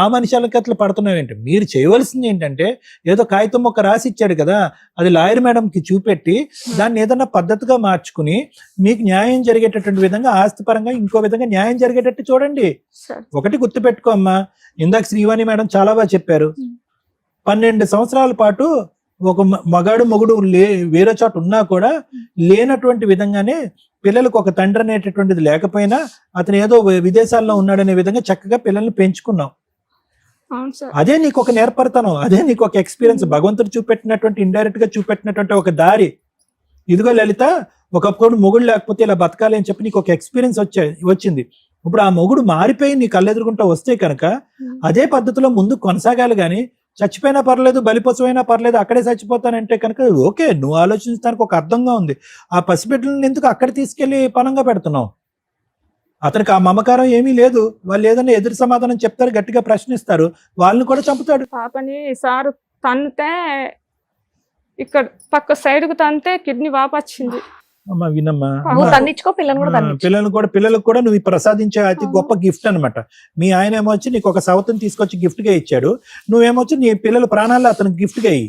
ఆ మనుషులకి అట్లా పడుతున్నావేంటి. మీరు చేయవలసింది ఏంటంటే ఏదో కాగితం మొక్క రాసి ఇచ్చాడు కదా, అది లాయర్ మేడంకి చూపెట్టి దాన్ని ఏదన్నా పద్ధతిగా మార్చుకుని మీకు న్యాయం జరిగేటటువంటి విధంగా, ఆస్తిపరంగా ఇంకో విధంగా న్యాయం జరిగేటట్టు చూడండి. సార్. ఒకటి గుర్తుపెట్టుకో అమ్మా, ఇందాక శ్రీవాణి మేడం చాలా బాగా చెప్పారు. 12 సంవత్సరాల పాటు ఒక మొగుడు వేరే చోట ఉన్నా కూడా లేనటువంటి విధంగానే పిల్లలకు ఒక తండ్రి అనేటటువంటిది లేకపోయినా అతను ఏదో విదేశాల్లో ఉన్నాడనే విధంగా చక్కగా పిల్లల్ని పెంచుకున్నావు. అవును సార్. అదే నీకు ఒక నేర్పడతాను, అదే నీకు ఒక ఎక్స్పీరియన్స్, భగవంతుడు చూపెట్టినటువంటి ఇండైరెక్ట్ గా చూపెట్టినటువంటి ఒక దారి. ఇదిగో లలిత, ఒకప్పుడు మొగుడు లేకపోతే ఇలా బతకాలి అని చెప్పి నీకు ఒక ఎక్స్పీరియన్స్ వచ్చింది. ఇప్పుడు ఆ మొగుడు మారిపోయి నీ కళ్ళెదురుకుంటా వస్తే కనుక అదే పద్ధతిలో ముందు కొనసాగాలి. కానీ చచ్చిపోయినా పర్లేదు, బలిపశువైనా పర్లేదు, అక్కడే చచ్చిపోతానంటే కనుక ఓకే, నువ్వు ఆలోచించడానికి ఒక అర్థంగా ఉంది. ఆ పసిబిడ్డలను ఎందుకు అక్కడ తీసుకెళ్లి పనంగా పెడుతున్నావు? అతనికి ఆ మమకారం ఏమీ లేదు. వాళ్ళు ఏదైనా ఎదురు సమాధానం చెప్తారు, గట్టిగా ప్రశ్నిస్తారు, వాళ్ళని కూడా చంపుతాడు. పాపని సార్ తన్నితే ఇక్కడ పక్క సైడ్ కు తంతే కిడ్నీ వాపొచ్చింది. అమ్మా వినమ్మా, నువ్వు తన్నించుకో, పిల్లలు కూడా తన్నించుకో. పిల్లలకు కూడా నువ్వు ప్రసాదించే అతి గొప్ప గిఫ్ట్ అన్నమాట. మీ ఆయన ఏమో వచ్చి నీకు ఒక సవతిని తీసుకొచ్చి గిఫ్ట్ గా ఇచ్చాడు, నువ్వేమొచ్చి నీ పిల్లల ప్రాణాలు అతనికి గిఫ్ట్ గా ఇయ్యి.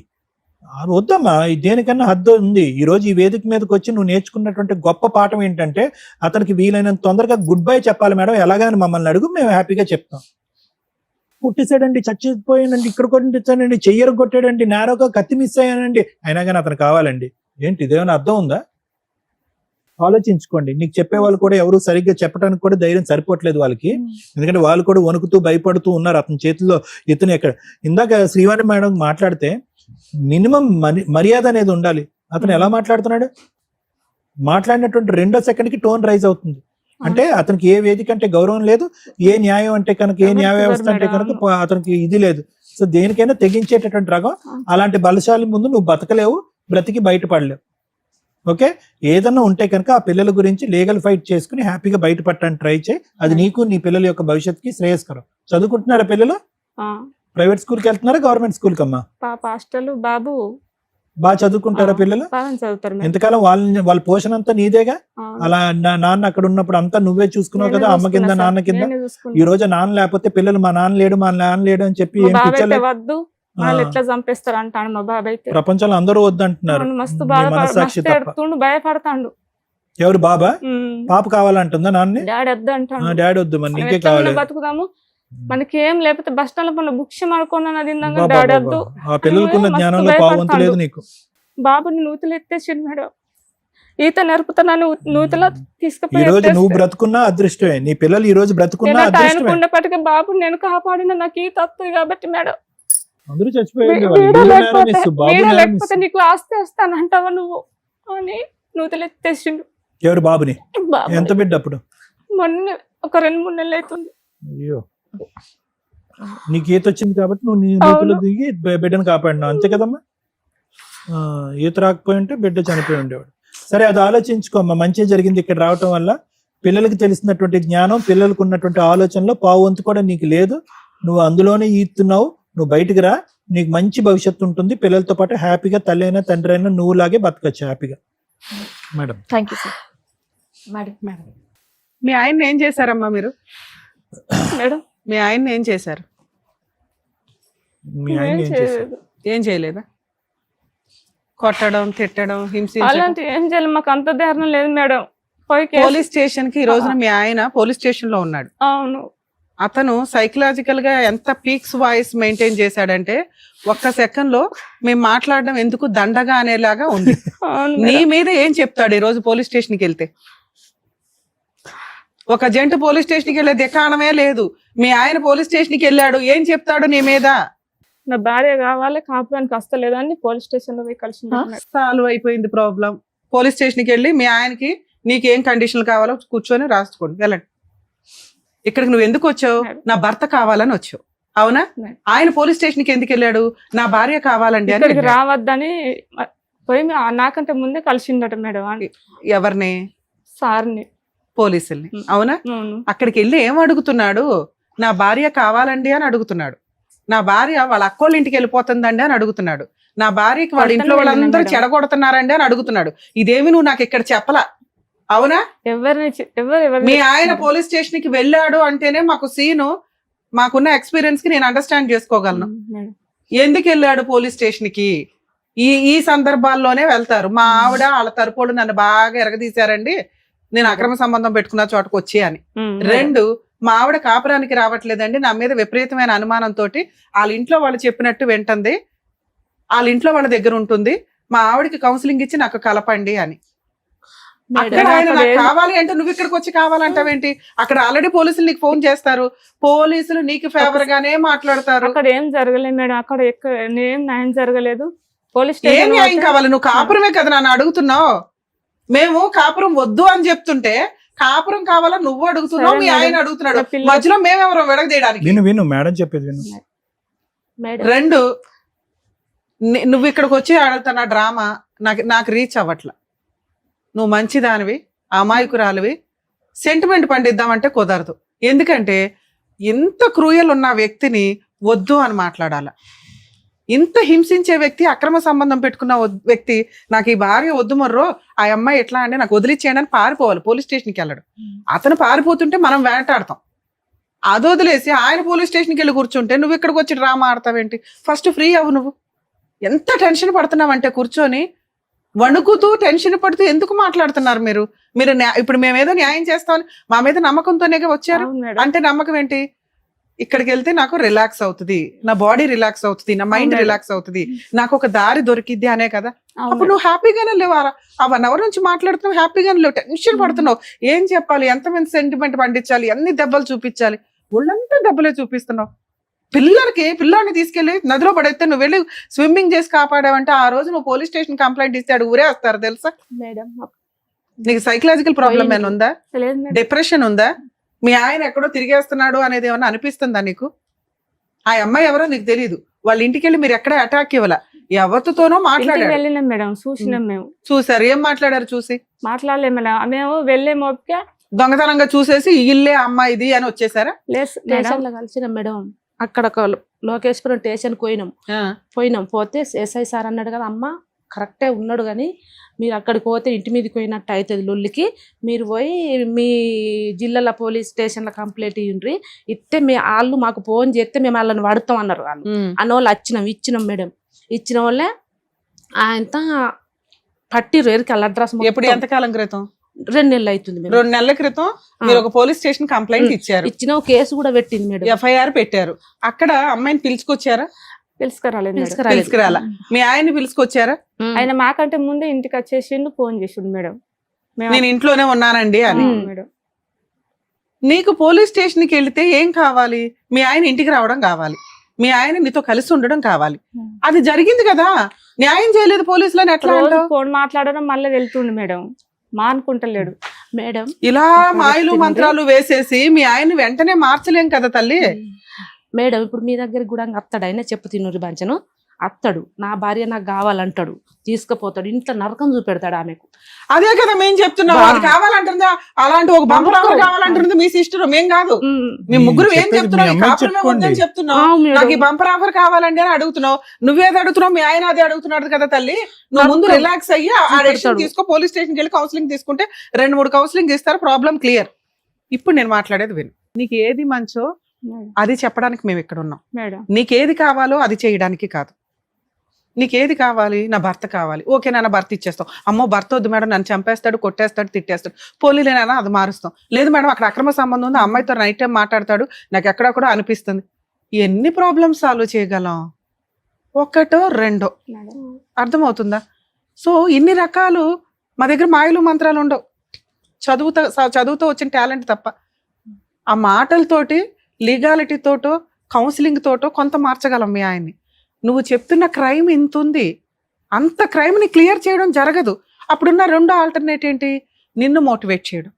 వద్దమ్మా, దేనికన్నా హద్దు ఉంది. ఈ రోజు ఈ వేదిక మీదకి వచ్చి నువ్వు నేర్చుకున్నటువంటి గొప్ప పాఠం ఏంటంటే అతనికి వీలైనంత తొందరగా గుడ్ బై చెప్పాలి మేడం, ఎలాగని మమ్మల్ని అడుగు, మేము హ్యాపీగా చెప్తాం. పుట్టేసాడండి, చచ్చిపోయానండి, ఇక్కడ కొట్టించానండి, చెయ్యరు కొట్టాడండి, నేరోగా కత్తి మిస్ అయ్యానండి, అయినా కానీ అతను కావాలండి. ఏంటి ఇదేమైనా అర్థం ఉందా? ఆలోచించుకోండి. నీకు చెప్పే వాళ్ళు కూడా ఎవరు సరిగ్గా చెప్పడానికి కూడా ధైర్యం సరిపోవట్లేదు వాళ్ళకి. ఎందుకంటే వాళ్ళు కూడా వణుకుతూ భయపడుతూ ఉన్నారు. అతని చేతిలో ఎత్తున ఎక్కడ. ఇందాక శ్రీవాణి మేడం మాట్లాడితే మినిమం మర్యాద అనేది ఉండాలి. అతను ఎలా మాట్లాడుతున్నాడు, మాట్లాడినటువంటి 2వ సెకండ్కి టోన్ రైజ్ అవుతుంది. అంటే అతనికి ఏ వేదిక అంటే గౌరవం లేదు, ఏ న్యాయం అంటే కనుక, ఏ న్యాయ వ్యవస్థ అంటే కనుక అతనికి ఇది లేదు. సో దేనికైనా తెగించేటటువంటి రకం. అలాంటి బలశాలి ముందు నువ్వు బతకలేవు, బ్రతికి బయటపడలేవు. ఓకే, ఏదన్నా ఉంటే కనుక ఆ పిల్లల గురించి లీగల్ ఫైట్ చేసుకుని హ్యాపీగా బయటపడటానికి ట్రై చేయి. అది నీకు నీ పిల్లల యొక్క భవిష్యత్తుకి శ్రేయస్కరం. చదువుకుంటున్నారా పిల్లలు? ప్రైవేట్ స్కూల్కి వెళ్తున్నారా, గవర్నమెంట్ స్కూల్కి అమ్మా? పాప హాస్టల్, బాబు బాగా చదువుకుంటారా పిల్లలు? చదువుతారు. ఎంతకాలం వాళ్ళ పోషణ అంతా నీదేగా? అలా నాన్న అక్కడ ఉన్నప్పుడు అంతా నువ్వే చూసుకున్నావు కదా, అమ్మ కింద నాన్న కింద. ఈ రోజు నాన్న లేకపోతే పిల్లలు మా నాన్న లేడు అని చెప్పి ఏం పిచ్చలే వద్దు, వాళ్ళు ఎట్లా చంపేస్తారు అంటాడు మా బాబాయ్. ప్రపంచంలో అందరూ వద్దంటున్నారు, మస్తు మనసాక్షి తప్ప. భయపడతాడు. ఎవరు బాబా? పాప కావాలంటుందా నాన్న? డాడీ వద్దు అంటాడు. డాడీ వద్దు, మరి నీకే కావాలి. బతుకుదాము, మనకి ఏం లేకపోతే బస్ స్టాండ్ లో బుక్స్ అనుకున్నాను, డాడీ వద్దు. ఆ పిల్లలకున్న జ్ఞానంలో పావంతు లేదు నీకు. బాబుని నూతులు ఎత్తేసిండు మేడం, ఈత నేర్పుతున్నాను, నూతులో తీసుకుపోయి. ఈ రోజు నువ్వు బ్రతుకున్నా అదృష్టమే, నీ పిల్లలు ఈ రోజు బ్రతుకున్నా అదృష్టమే. ఉన్నప్పటికీ బాబుని నేను కాపాడిన, నాకు ఈత వస్తుంది కాబట్టి మేడం. అందరూ చచ్చిపోయారు, లేకపోతే నీకు ఆస్తి వస్తానంటావా నువ్వు అని నూతులు ఎత్తేసిండు. ఎవరు బాబుని? ఎంత బిడ్డ అప్పుడు? మొన్న ఒక 2-3 నెలలు అవుతుంది. అయ్యో, నీకు ఈత వచ్చింది కాబట్టి నువ్వు నీ నూతులు దిగి బిడ్డను కాపాడినావు, అంతే కదమ్మా. ఈత రాకపోయి ఉంటే బిడ్డ చనిపోయి ఉండేవాడు. సరే, అది ఆలోచించుకోమ్మా. మంచి జరిగింది ఇక్కడ రావటం వల్ల. పిల్లలకి తెలిసినటువంటి జ్ఞానం, పిల్లలకు ఉన్నటువంటి ఆలోచనలో పావంతు కూడా నీకు లేదు. నువ్వు అందులోనే ఈతున్నావు. నువ్వు బయటికి రా, నీకు మంచి భవిష్యత్తు ఉంటుంది. పిల్లలతో పాటు హ్యాపీగా తల్లి అయినా తండ్రి అయినా నువ్వులాగే బతకచ్చు హ్యాపీగా. Madam, thank you sir. Madam, మీ ఆయన ఏం చేశారమ్మా మీరు? మేడం, మీ ఆయన ఏం చేశారు? మీ ఆయన ఏం చేశారు? ఏం చేయలేదా? కొట్టడం, తిట్టడం, హింసించడం అలాంటి ఏం చేయాలి, మాకు అంత ధైర్యం లేదు మేడం. పోలీస్ స్టేషన్ కి ఈ రోజున మీ ఆయన పోలీస్ స్టేషన్ లో ఉన్నాడు. అవును. అతను సైకలాజికల్ గా ఎంత పీక్స్ వాయిస్ మెయింటైన్ చేశాడంటే ఒక్క సెకండ్ లో మేము మాట్లాడడం ఎందుకు దండగా అనేలాగా ఉంది. నీ మీద ఏం చెప్తాడు ఈ రోజు పోలీస్ స్టేషన్ కి వెళ్తే? ఒక జంట పోలీస్ స్టేషన్ కి వెళ్ళే దికాణమే లేదు. మీ ఆయన పోలీస్ స్టేషన్ కి వెళ్ళాడు, ఏం చెప్తాడు నీ మీద? నా భార్య కావాలి, కాపురానికి వస్తలేదని పోలీస్ స్టేషన్ లో పోయి కలిసి సాల్వ్ అయిపోయింది ప్రాబ్లం. పోలీస్ స్టేషన్కి వెళ్ళి మీ ఆయనకి నీకేం కండిషన్లు కావాలో కూర్చొని రాసుకోండి, వెళ్ళండి. ఇక్కడికి నువ్వు ఎందుకు వచ్చావు? నా భర్త కావాలని వచ్చావు, అవునా? ఆయన పోలీస్ స్టేషన్కి ఎందుకు వెళ్ళాడు? నా భార్య కావాలండి అని ఇక్కడికి వెళ్ళాడు. రావద్దని పోయి నాకంటే ముందే కలిసిండట మేడం ఎవరిని? సార్ని. పోలీసుల్ని, అవునా? అవును. అక్కడికి వెళ్ళి ఏం అడుగుతున్నాడు? నా భార్య కావాలండి అని అడుగుతున్నాడు. నా భార్య వాళ్ళ అక్కోళ్ళ ఇంటికి వెళ్ళిపోతుందండి అని అడుగుతున్నాడు. నా భార్యకి వాళ్ళ ఇంట్లో వాళ్ళందరూ చెడగొడుతున్నారండి అని అడుగుతున్నాడు. ఇదేమి నువ్వు నాకు ఇక్కడ చెప్పలా, అవునా? మీ ఆయన పోలీస్ స్టేషన్ కి వెళ్ళాడు అంటేనే మాకు సీను, మాకున్న ఎక్స్పీరియన్స్ కి నేను అండర్స్టాండ్ చేసుకోగలను. ఎందుకు వెళ్ళాడు పోలీస్ స్టేషన్ కి? ఈ సందర్భాల్లోనే వెళ్తారు. మా ఆవిడ వాళ్ళ తరపుడు నన్ను బాగా ఎరగదీశారండి, నేను అక్రమ సంబంధం పెట్టుకున్న చోటకు వచ్చి అని. 2, మా ఆవిడ కాపురానికి రావట్లేదండి, నా మీద విపరీతమైన అనుమానంతో వాళ్ళ ఇంట్లో వాళ్ళు చెప్పినట్టు వింటుంది, వాళ్ళ ఇంట్లో వాళ్ళ దగ్గర ఉంటుంది, మా ఆవిడకి కౌన్సిలింగ్ ఇచ్చి నాకు కలపండి అని. అక్కడ ఆయన నాకు కావాలి అంటే నువ్వు ఇక్కడికి వచ్చి కావాలంటావేంటి? అక్కడ ఆల్రెడీ పోలీసులు నీకు ఫోన్ చేస్తారు, పోలీసులు నీకు ఫేవర్ గానే మాట్లాడతారు. అక్కడ ఏం జరగలేదు మేడం, అక్కడ ఏం న్యాయం జరగలేదు. పోలీస్ ఏం న్యాయం కావాలి? నువ్వు కాపురమే కదా నన్ను అడుగుతున్నావు. మేము కాపురం వద్దు అని చెప్తుంటే కాపురం కావాలా నువ్వు అడుగుతున్నావు, మీ ఆయన అడుగుతున్నాడు, మధ్యలో మేమెవరో విడగదీయడానికి. విను మేడం చెప్పేది విను. 2, నువ్వు ఇక్కడికి వచ్చి ఆడుతున్న డ్రామా నాకు రీచ్ అవ్వట్ల. నువ్వు మంచిదానివి, అమాయకురాలివి, సెంటిమెంట్ పండిద్దామంటే కుదరదు. ఎందుకంటే ఇంత క్రూయల్ ఉన్న వ్యక్తిని వద్దు అని మాట్లాడాల. ఇంత హింసించే వ్యక్తి, అక్రమ సంబంధం పెట్టుకున్న వ్యక్తి, నాకు ఈ భార్య వద్దు మర్రో, ఆ అమ్మాయి ఎట్లా అంటే నాకు వదిలిచ్చేయండి అని పారిపోవాలి, పోలీస్ స్టేషన్కి వెళ్ళడు. అతను పారిపోతుంటే మనం వేటాడతాం. అది వదిలేసి ఆయన పోలీస్ స్టేషన్కి వెళ్ళి కూర్చుంటే నువ్వు ఇక్కడికి వచ్చి డ్రామా ఆడతావేంటి? ఫస్ట్ ఫ్రీ అవ్వు. నువ్వు ఎంత టెన్షన్ పడుతున్నావంటే కూర్చొని వణుకుతూ టెన్షన్ పడుతూ ఎందుకు మాట్లాడుతున్నారు మీరు? ఇప్పుడు మేమేదో న్యాయం చేస్తామని మా మీద నమ్మకంతోనే వచ్చారు. అంటే నమ్మకం ఏంటి? ఇక్కడికి వెళ్తే నాకు రిలాక్స్ అవుతుంది, నా బాడీ రిలాక్స్ అవుతుంది, నా మైండ్ రిలాక్స్ అవుతుంది, నాకు ఒక దారి దొరికిద్ది అనే కదా. అప్పుడు నువ్వు హ్యాపీగానే లేవు. ఆ 1 hour నుంచి మాట్లాడుతున్నావు, హ్యాపీగానే లేవు, టెన్షన్ పడుతున్నావు. ఏం చెప్పాలి, ఎంతమంది సెంటిమెంట్ పండించాలి, ఎన్ని దెబ్బలు చూపించాలి, ఒళ్ళంతా దెబ్బలే చూపిస్తున్నావు. పిల్లాడిని తీసుకెళ్లి నదిలో పడేస్తే నువ్వు వెళ్ళి స్విమ్మింగ్ చేసి కాపాడావంటే ఆ రోజు నువ్వు పోలీస్ స్టేషన్ కంప్లైంట్ ఇస్తే అడు ఊరే వస్తారు తెలుసా? నీకు సైకలాజికల్ ప్రాబ్లం ఏమైనా ఉందా? డిప్రెషన్ ఉందా? మీ ఆయన ఎక్కడో తిరిగేస్తున్నాడు అనేది ఏమన్నా అనిపిస్తుందా నీకు? ఆ అమ్మాయి ఎవరో నీకు తెలియదు. వాళ్ళ ఇంటికి వెళ్ళి మీరు ఎక్కడ అటాక్ ఇవ్వాల, ఎవరితోనో మాట్లాడారు. వెళ్ళినాం మేడం, చూసినాం మేము. చూసారు? ఏం మాట్లాడారు? చూసి మాట్లాడలేం మేడం, మేము వెళ్ళేమో దొంగతనంగా చూసేసి ఇల్లే అమ్మాయిది అని వచ్చేసారా? స్టేషన్ లో కలిసినాం మేడం. అక్కడ లోకేశ్వరం స్టేషన్ పోయినాం. పోతే ఎస్ఐ సార్ అన్నాడు కదా, అమ్మ కరెక్టే ఉన్నాడు కానీ మీరు అక్కడికి పోతే ఇంటి మీదకి పోయినట్టు అవుతుంది లొల్లికి, మీరు పోయి మీ జిల్లాల పోలీస్ స్టేషన్లో కంప్లైంట్ ఇవ్వండి, ఇస్తే వాళ్ళు మాకు ఫోన్ చేస్తే మేము వాళ్ళని వాడుతాం అన్నారు. వాళ్ళు అన్న వాళ్ళు ఇచ్చినాం మేడం. ఇచ్చిన వాళ్ళే ఆయనతో పట్టిరు ఎరికి వాళ్ళ అడ్రస్. ఎప్పుడు? ఎంతకాలం క్రితం? 2 నెలలు అవుతుంది. 2 నెలల క్రితం మీరు ఒక పోలీస్ స్టేషన్ కంప్లైంట్ ఇచ్చారు. ఇచ్చిన కేసు కూడా పెట్టింది మేడం, FIR పెట్టారు. అక్కడ అమ్మాయిని పిలుచుకొచ్చారా? పిలుచుకురాలా? మీ ఆయన్ని పిలుచుకొచ్చారా? ఆయన మాకంటే ముందే ఇంటికి వచ్చేసిండు, ఫోన్ చేసిండు మేడం, నేను ఇంట్లోనే ఉన్నానండి అని. నీకు పోలీస్ స్టేషన్కి వెళితే ఏం కావాలి? మీ ఆయన ఇంటికి రావడం కావాలి, మీ ఆయన నీతో కలిసి ఉండడం కావాలి. అది జరిగింది కదా, న్యాయం చేయలేదు పోలీసులని ఎట్లా? ఫోన్ మాట్లాడడం మళ్ళీ వెళ్తుండు మేడం, మానుకుంటలేడు మేడం. ఇలా మాయలు మంత్రాలు వేసేసి మీ ఆయన వెంటనే మార్చలేం కదా తల్లి. మేడం ఇప్పుడు మీ దగ్గర కూడా అత్తడు, ఆయన చెప్పు తిన్నూరి బంచను అత్తడు, నా భార్య నాకు కావాలంటాడు, తీసుకుపోతాడు, ఇంట్లో నరకం చూపెడతాడు ఆమెకు. అదే కదా మేము చెప్తున్నాం, అది కావాలంటుందా? అలాంటి ఒక బంపర్ ఆఫర్ కావాలంటుంది మీ సిస్టర్, మేం కాదు. మేము ముగ్గురు ఏం చెప్తున్నాం, నాకు ఈ బంపర్ ఆఫర్ కావాలండి అని అడుగుతున్నావు. నువ్వేది అడుగుతున్నావు, మీ ఆయన అదే అడుగుతున్నాడు కదా తల్లి. నువ్వు ముందు రిలాక్స్ అయ్యి ఆ డెసిషన్ తీసుకో, పోలీస్ స్టేషన్కి వెళ్ళి కౌన్సిలింగ్ తీసుకుంటే 2-3 కౌన్సిలింగ్ ఇస్తారు, ప్రాబ్లం క్లియర్. ఇప్పుడు నేను మాట్లాడేది విను. నీకు ఏది మంచో అది చెప్పడానికి మేము ఇక్కడ ఉన్నాం. నీకేది కావాలో అది చేయడానికి కాదు. నీకేది కావాలి? నా భర్త కావాలి, ఓకే నాన్న భర్త ఇచ్చేస్తాం. అమ్మో భర్త వద్దు మేడం, నన్ను చంపేస్తాడు, కొట్టేస్తాడు, తిట్టేస్తాడు, పోలీలేనా అది మారుస్తాం. లేదు మేడం అక్కడ అక్రమ సంబంధం ఉంది, అమ్మాయితో నైట్ టైం మాట్లాడతాడు, నాకు ఎక్కడో అనిపిస్తుంది. ఎన్ని ప్రాబ్లమ్స్ సాల్వ్ చేయగలం? 1, 2 అర్థమవుతుందా? సో ఇన్ని రకాలు మా దగ్గర మాయలు మంత్రాలు ఉండవు, చదువుతో వచ్చిన టాలెంట్ తప్ప. ఆ మాటలతోటి, లీగాలిటీ తోటో, కౌన్సిలింగ్ తోటో కొంత మార్చగలం మీ ఆయన్ని. నువ్వు చెప్తున్న క్రైమ్ ఇంత ఉంది, అంత క్రైమ్ని క్లియర్ చేయడం జరగదు. అప్పుడున్న రెండో ఆల్టర్నేట్ ఏంటి? నిన్ను మోటివేట్ చేయడం,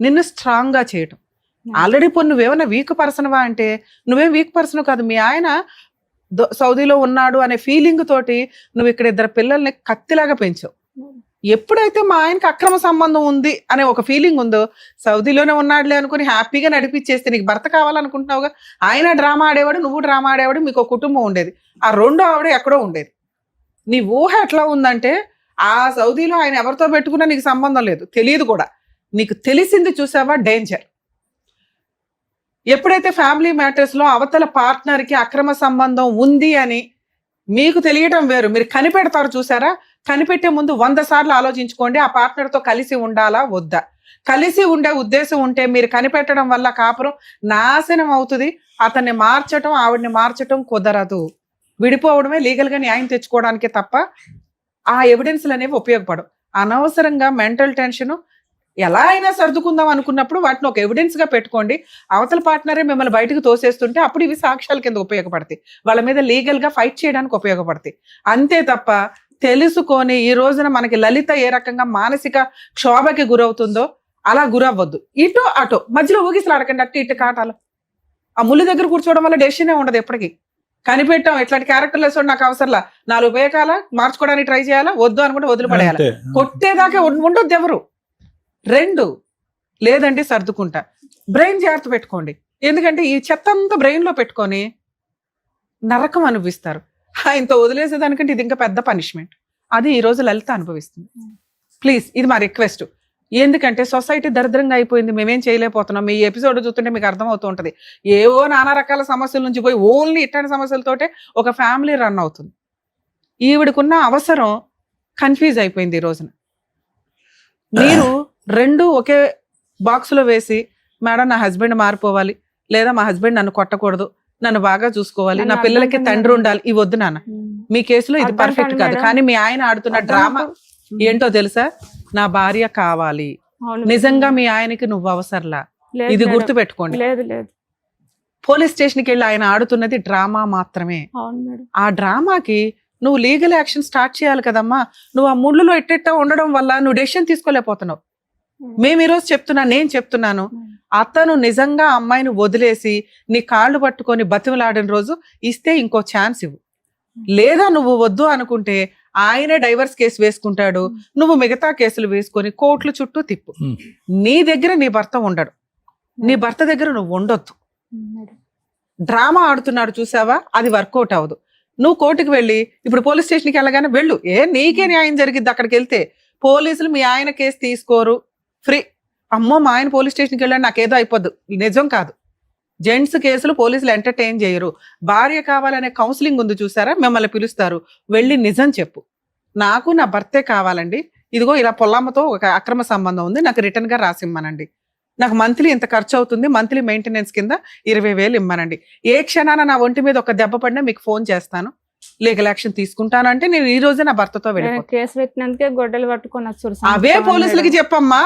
నిన్ను స్ట్రాంగ్ గా చేయడం. ఆల్రెడీ నువ్వేమైనా వీక్ పర్సన్వా అంటే నువ్వేం వీక్ పర్సన్ కాదు. మీ ఆయన సౌదీలో ఉన్నాడు అనే ఫీలింగ్ తోటి నువ్వు ఇక్కడ 2 పిల్లల్ని కత్తిలాగా పెంచావు. ఎప్పుడైతే మా ఆయనకి అక్రమ సంబంధం ఉంది అనే ఒక ఫీలింగ్ ఉందో, సౌదీలోనే ఉన్నాడులే అనుకుని హ్యాపీగా నడిపించేస్తే నీకు భర్త కావాలనుకుంటున్నావుగా. ఆయన డ్రామా ఆడేవాడు, నువ్వు డ్రామా ఆడేవాడు, మీకు ఒక కుటుంబం ఉండేది. ఆ రెండో ఆవిడ ఎక్కడో ఉండేది. నీ ఊహ ఎట్లా ఉందంటే ఆ సౌదీలో ఆయన ఎవరితో పెట్టుకున్నా నీకు సంబంధం లేదు, తెలియదు కూడా. నీకు తెలిసింది చూసావా డేంజర్. ఎప్పుడైతే ఫ్యామిలీ మ్యాటర్స్ లో అవతల పార్ట్నర్ కి అక్రమ సంబంధం ఉంది అని మీకు తెలియటం వేరు, మీరు కనిపెడతారు చూసారా. కనిపెట్టే ముందు 100 సార్లు ఆలోచించుకోండి, ఆ పార్ట్నర్ తో కలిసి ఉండాలా వద్దా. కలిసి ఉండే ఉద్దేశం ఉంటే మీరు కనిపెట్టడం వల్ల కాపురం నాశనం అవుతుంది. అతన్ని మార్చటం, ఆవిడ్ని మార్చటం కుదరదు. విడిపోవడమే లీగల్ గా న్యాయం తెచ్చుకోవడానికే తప్ప ఆ ఎవిడెన్స్లు అనేవి ఉపయోగపడవు. అనవసరంగా మెంటల్ టెన్షన్ ఎలా అయినా సర్దుకుందాం అనుకున్నప్పుడు వాటిని ఒక ఎవిడెన్స్ గా పెట్టుకోండి. అవతల పార్ట్నరే మిమ్మల్ని బయటకు తోసేస్తుంటే అప్పుడు ఇవి సాక్ష్యాల కింద ఉపయోగపడతాయి, వాళ్ళ మీద లీగల్ గా ఫైట్ చేయడానికి ఉపయోగపడతాయి. అంతే తప్ప తెలుసుకొని ఈ రోజున మనకి లలిత ఏ రకంగా మానసిక క్షోభకి గురవుతుందో అలా గురవ్వద్దు. ఇటు అటు మధ్యలో ఊగిసలాడకండి, అటు ఇటు కాటాలు. ఆ ముళ్ళు దగ్గర కూర్చోవడం వల్ల డెసిషనే ఉండదు ఎప్పటికీ. కనిపెట్టాం ఇట్లాంటి క్యారెక్టర్ లెస్ నాకు అవసరంలా, 4 ఉపయోగాల మార్చుకోవడానికి ట్రై చేయాలా, వద్దు అనుకుంటే వదిలిపడేయాలి. కొట్టేదాకా ఉండొద్దు ఎవరు. 2 లేదంటే సర్దుకుంటా. బ్రెయిన్ జాగ్రత్త పెట్టుకోండి, ఎందుకంటే ఈ చెత్త అంతా బ్రెయిన్ లో పెట్టుకొని నరకం అనుభవిస్తారు. ఆయనతో వదిలేసేదానికంటే ఇది ఇంకా పెద్ద పనిష్మెంట్. అది ఈ రోజు లలిత అనుభవిస్తుంది. ప్లీజ్ ఇది మా రిక్వెస్ట్. ఎందుకంటే సొసైటీ దరిద్రంగా అయిపోయింది, మేమేం చేయలేకపోతున్నాం. మీ ఎపిసోడ్ చూస్తుంటే మీకు అర్థమవుతూ ఉంటుంది. ఏవో నానా రకాల సమస్యల నుంచి పోయి ఓన్లీ ఇట్లాంటి సమస్యలతోటే ఒక ఫ్యామిలీ రన్ అవుతుంది. ఈవిడకున్న అవసరం కన్ఫ్యూజ్ అయిపోయింది ఈ రోజున. మీరు 2 ఒకే బాక్స్ లో వేసి, మేడం నా హస్బెండ్ మారిపోవాలి, లేదా మా హస్బెండ్ నన్ను కొట్టకూడదు, నన్ను బాగా చూసుకోవాలి, నా పిల్లలకి తండ్రి ఉండాలి, ఇవి వద్దు నాన్న. మీ కేసులో ఇది పర్ఫెక్ట్ కాదు. కానీ మీ ఆయన ఆడుతున్న డ్రామా ఏంటో తెలుసా? నా భార్య కావాలి, నిజంగా మీ ఆయనకి నువ్వు అవసరంలా. ఇది గుర్తు పెట్టుకోండి. పోలీస్ స్టేషన్కి వెళ్ళి ఆయన ఆడుతున్నది డ్రామా మాత్రమే. ఆ డ్రామాకి నువ్వు లీగల్ యాక్షన్ స్టార్ట్ చేయాలి కదమ్మా. నువ్వు ఆ ముళ్ళులో ఎట్టెట్టా ఉండడం వల్ల నువ్వు డెసిషన్ తీసుకోలేకపోతున్నావు. మేము ఈరోజు నేను చెప్తున్నాను, అతను నిజంగా అమ్మాయిని వదిలేసి నీ కాళ్ళు పట్టుకొని బతిమలాడిన రోజు ఇస్తే ఇంకో ఛాన్స్ ఇవ్వు. లేదా నువ్వు వద్దు అనుకుంటే ఆయనే డైవర్స్ కేసు వేసుకుంటాడు, నువ్వు మిగతా కేసులు వేసుకొని కోర్టుల చుట్టూ తిప్పు. నీ దగ్గర నీ భర్త ఉండడు, నీ భర్త దగ్గర నువ్వు ఉండొద్దు. డ్రామా ఆడుతున్నాడు చూసావా, అది వర్కౌట్ అవ్వదు. నువ్వు కోర్టుకు వెళ్ళి ఇప్పుడు పోలీస్ స్టేషన్కి వెళ్ళగానే వెళ్ళు, నీకే న్యాయం జరిగిద్ది. అక్కడికి వెళ్తే పోలీసులు మీ ఆయన కేసు తీసుకోరు, ఫ్రీ. అమ్మో మా ఆయన పోలీస్ స్టేషన్కి వెళ్ళాడు నాకేదో అయిపోద్దు, నిజం కాదు. జెంట్స్ కేసులు పోలీసులు ఎంటర్టైన్ చేయరు. భార్య కావాలనే కౌన్సిలింగ్ ఉంది చూసారా, మిమ్మల్ని పిలుస్తారు, వెళ్ళి నిజం చెప్పు. నాకు నా భర్తే కావాలండి, ఇదిగో ఇలా పొల్లమ్మతో ఒక అక్రమ సంబంధం ఉంది, నాకు రిటర్న్ గా రాసిమ్మనండి, నాకు మంత్లీ ఇంత ఖర్చు అవుతుంది, మంత్లీ మెయింటెనెన్స్ కింద 20,000 ఇమ్మనండి. ఏ క్షణాన నా ఒంటి మీద ఒక దెబ్బ పడినా మీకు ఫోన్ చేస్తాను, లీగల్ యాక్షన్ తీసుకుంటాను అంటే నేను ఈ రోజే నా భర్తతో కేసు పెట్టినందుకే గొడ్డలు పట్టుకొని అవే పోలీసులకి చెప్పమ్మా.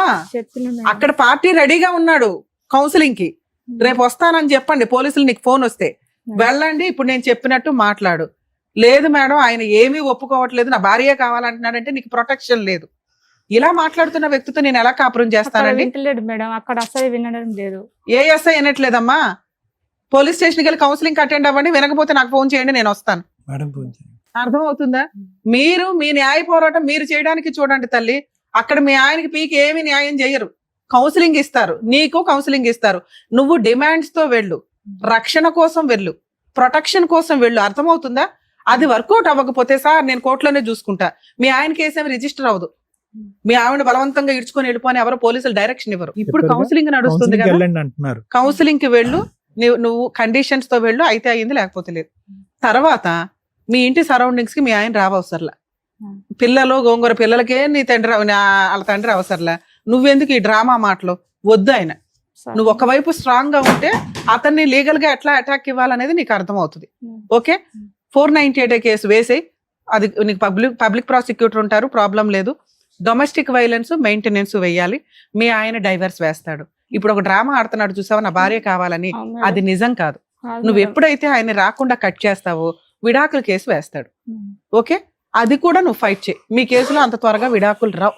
అక్కడ పార్టీ రెడీగా ఉన్నాడు కౌన్సిలింగ్ కి, రేపు వస్తానని చెప్పండి. పోలీసులు నీకు ఫోన్ వస్తే వెళ్ళండి, ఇప్పుడు నేను చెప్పినట్టు మాట్లాడు. లేదు మేడం ఆయన ఏమీ ఒప్పుకోవట్లేదు, నా భార్య కావాలంటున్నాడంటే నీకు ప్రొటెక్షన్ లేదు. ఇలా మాట్లాడుతున్న వ్యక్తితో నేను ఎలా కాపురం చేస్తానండి? మేడం అక్కడ అసలు వినడం లేదు. ఏ ఎస్ఐ వినట్లేదమ్మా. పోలీస్ స్టేషన్కి వెళ్ళి కౌన్సిలింగ్ అటెండ్ అవ్వండి, వినకపోతే నాకు ఫోన్ చేయండి, నేను వస్తాను. అర్థం అవుతుందా? మీరు మీ న్యాయ పోరాటం మీరు చేయడానికి చూడండి తల్లి. అక్కడ మీ ఆయనకి పీకి ఏమి న్యాయం చేయరు, కౌన్సిలింగ్ ఇస్తారు, నీకు కౌన్సిలింగ్ ఇస్తారు. నువ్వు డిమాండ్స్ తో వెళ్ళు, రక్షణ కోసం వెళ్ళు, ప్రొటెక్షన్ కోసం వెళ్ళు. అర్థమవుతుందా? అది వర్కౌట్ అవ్వకపోతే సార్ నేను కోర్టులోనే చూసుకుంటా, మీ ఆయన కేసు రిజిస్టర్ అవ్వదు, మీ ఆవిడ బలవంతంగా ఇడ్చుకొని వెళ్ళిపోని ఎవరో పోలీసులు డైరెక్షన్ ఇవ్వరు. ఇప్పుడు కౌన్సిలింగ్ నడుస్తుంది కదా, కౌన్సిలింగ్ కి వెళ్ళు, నువ్వు కండిషన్స్ తో వెళ్ళు, అయితే అయ్యింది లేకపోతే లేదు. తర్వాత మీ ఇంటి సరౌండింగ్స్ కి మీ ఆయన రావసరలా, పిల్లలు గోంగూర పిల్లలకే నీ తండ్రి వాళ్ళ తండ్రి అవసరంలా. నువ్వెందుకు ఈ డ్రామా మాటలు వద్దు. ఆయన నువ్వు ఒకవైపు స్ట్రాంగ్ గా ఉంటే అతన్ని లీగల్ గా ఎట్లా అటాక్ ఇవ్వాలనేది నీకు అర్థమవుతుంది. ఓకే, 498 కేసు వేసి అది నీకు పబ్లిక్ ప్రాసిక్యూటర్ ఉంటారు, ప్రాబ్లం లేదు. డొమెస్టిక్ వైలెన్స్ మెయింటెనెన్స్ వేయాలి, మీ ఆయన డైవర్స్ వేస్తాడు. ఇప్పుడు ఒక డ్రామా ఆడుతున్నాడు చూసావా, నా భార్య కావాలని, అది నిజం కాదు. నువ్వు ఎప్పుడైతే ఆయన రాకుండా కట్ చేస్తావో విడాకుల కేసు వేస్తాడు. ఓకే, అది కూడా నువ్వు ఫైట్ చేయి. మీ కేసులో అంత త్వరగా విడాకులు రావు.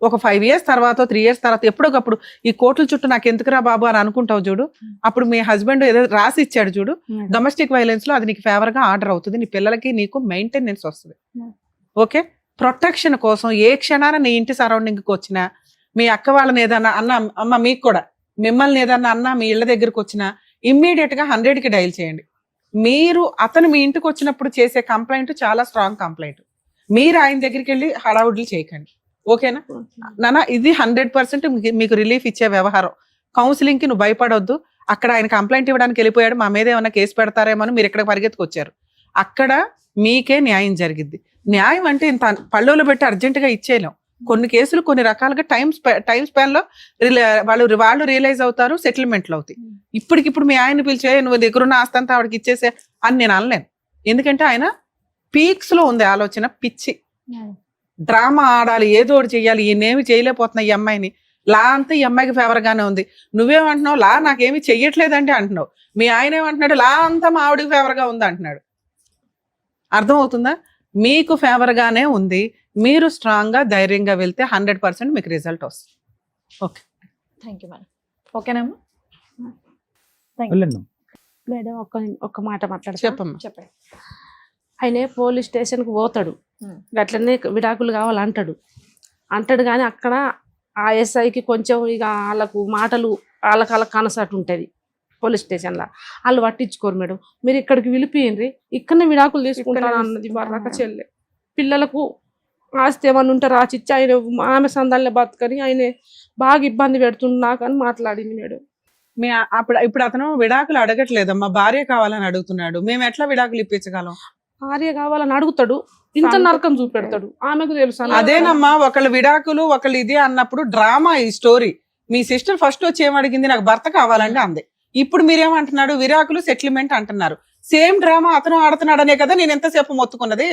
ఒక 5 years తర్వాత 3 years తర్వాత ఎప్పుడొకప్పుడు ఈ కోర్టుల చుట్టూ నాకు ఎందుకురా బాబు అని అనుకుంటావు చూడు, అప్పుడు మీ హస్బెండ్ ఏదో రాసి ఇచ్చాడు చూడు డొమెస్టిక్ వైలెన్స్ లో, అది నీకు ఫేవర్ గా ఆర్డర్ అవుతుంది. నీ పిల్లలకి నీకు మెయింటెనెన్స్ వస్తుంది. ఓకే, ప్రొటెక్షన్ కోసం ఏ క్షణాన నీ ఇంటి సరౌండింగ్ కి వచ్చినా, మీ అక్క వాళ్ళని ఏదన్నా అన్న, అమ్మ మీకు కూడా మిమ్మల్ని ఏదన్నా అన్నా మీ ఇళ్ళ దగ్గరకు వచ్చినా ఇమ్మీడియట్ గా 100కి డైల్ చేయండి. మీరు అతను మీ ఇంటికి వచ్చినప్పుడు చేసే కంప్లైంట్ చాలా స్ట్రాంగ్ కంప్లైంట్. మీరు ఆయన దగ్గరికి వెళ్ళి హడావుడ్లు చేయకండి. ఓకేనా నాన్న, ఇది 100% మీకు రిలీఫ్ ఇచ్చే వ్యవహారం. కౌన్సిలింగ్ కి నువ్వు భయపడొద్దు. అక్కడ ఆయన కంప్లైంట్ ఇవ్వడానికి వెళ్ళిపోయాడు, మా మీద ఏమైనా కేసు పెడతారేమో అని మీరు ఇక్కడ పరిగెత్తుకొచ్చారు. అక్కడ మీకే న్యాయం జరిగిద్ది. న్యాయం అంటే ఇంత పళ్ళులో పెట్టి అర్జెంటుగా ఇచ్చేయలేం. కొన్ని కేసులు కొన్ని రకాలుగా టైం స్పాన్ లో వాళ్ళు రియలైజ్ అవుతారు, సెటిల్మెంట్లు అవుతాయి. ఇప్పటికిప్పుడు మీ ఆయన పిలిచే నువ్వు దగ్గరున్న ఆస్తంతా ఆవిడకి ఇచ్చేసే అని నేను అనలేను. ఎందుకంటే ఆయన పీక్స్ లో ఉంది ఆలోచన, పిచ్చి డ్రామా ఆడాలి, ఏదో ఒకటి చెయ్యాలి. ఈయనేమి చేయలేకపోతున్నా ఈ అమ్మాయిని. లా అంతా ఈ అమ్మాయికి ఫేవర్ గానే ఉంది. నువ్వేమంటున్నావు, లా నాకేమి చెయ్యట్లేదంటే అంటున్నావు. మీ ఆయన ఏమంటున్నాడు, లా అంతా మా ఆవిడకి ఫేవర్ గా ఉంది అంటున్నాడు. అర్థం అవుతుందా? మీకు ఫేవర్ గానే ఉంది. మీరు స్ట్రాంగ్ గా ధైర్యంగా వెళ్తే 100% మీకు రిజల్ట్ వస్తుంది. Okay, thank you madam. ఓకేనమ్మా, వెళ్ళండి. మేడం ఒక్క మాట మాట్లాడతా. చెప్పమ్మా. చెప్పండి. ఆయన పోలీస్ స్టేషన్కి పోతాడు, అట్లనే విడాకులు కావాలంటాడు కానీ అక్కడ ఆ ఎస్ఐకి కొంచెం ఇక వాళ్ళకు మాటలు వాళ్ళకి కనసాటు ఉంటుంది పోలీస్ స్టేషన్లో. వాళ్ళు పట్టించుకోరు మేడం. మీరు ఇక్కడికి పిలిపియండి, ఇక్కడనే విడాకులు తీసుకుంటాను అన్నది బర్రాక చెల్లె. పిల్లలకు ఆస్తి ఏమన్నా ఉంటే రాసిచ్చి ఆయన ఆమె సందాలనే బతుకని ఆయన బాగా ఇబ్బంది పెడుతున్నా కానీ మాట్లాడింది మేడం. ఇప్పుడు అతను విడాకులు అడగట్లేదమ్మా, భార్య కావాలని అడుగుతున్నాడు. మేము ఎట్లా విడాకులు ఇప్పించగలం? భార్య కావాలని అడుగుతాడు, ఇంత నరకం చూపెడతాడు. ఆమెకు తెలుసు. అదేనమ్మా, ఒకళ్ళు విడాకులు ఒకళ్ళు ఇది అన్నప్పుడు డ్రామా ఈ స్టోరీ. మీ సిస్టర్ ఫస్ట్ వచ్చి ఏమడిగింది, నాకు భర్త కావాలంటే అంది. ఇప్పుడు మీరేమంటున్నాడు, విడాకులు సెటిల్మెంట్ అంటున్నారు. సేమ్ డ్రామా అతను ఆడుతున్నాడనే కదా నేను ఎంతసేపు మొత్తుకున్నది.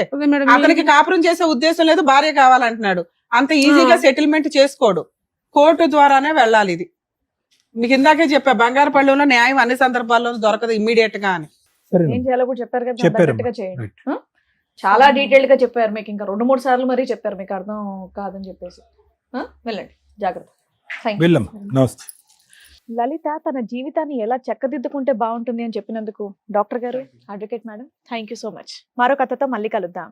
అతనికి కాపురం చేసే ఉద్దేశం లేదు, భార్య కావాలంటున్నాడు. అంత ఈజీగా సెటిల్మెంట్ చేసుకోడు, కోర్టు ద్వారానే వెళ్ళాలి. ఇది మీకు ఇందాకే చెప్పా, బంగారుపల్లిలో న్యాయం అన్ని సందర్భాల్లోనూ దొరకదు ఇమ్మీడియట్ గా అని. ఏం చేయాలో కూడా చెప్పారు కదా, చెప్పారు. తగ్గట్టుగా చేయండి. చాలా డీటెయిల్డ్ గా చెప్పారు మీకు, ఇంకా 2-3 సార్లు మరీ చెప్పారు, మీకు అర్థం కాదని చెప్పేసి. వెళ్ళండి, జాగ్రత్త. వెళ్ళమ్మా, నమస్తే. లలిత తన జీవితాన్ని ఎలా చక్కదిద్దుకుంటే బాగుంటుంది అని చెప్పినందుకు డాక్టర్ గారు, advocate madam, thank you so much. మరో కథతో మళ్ళీ కలుద్దాం.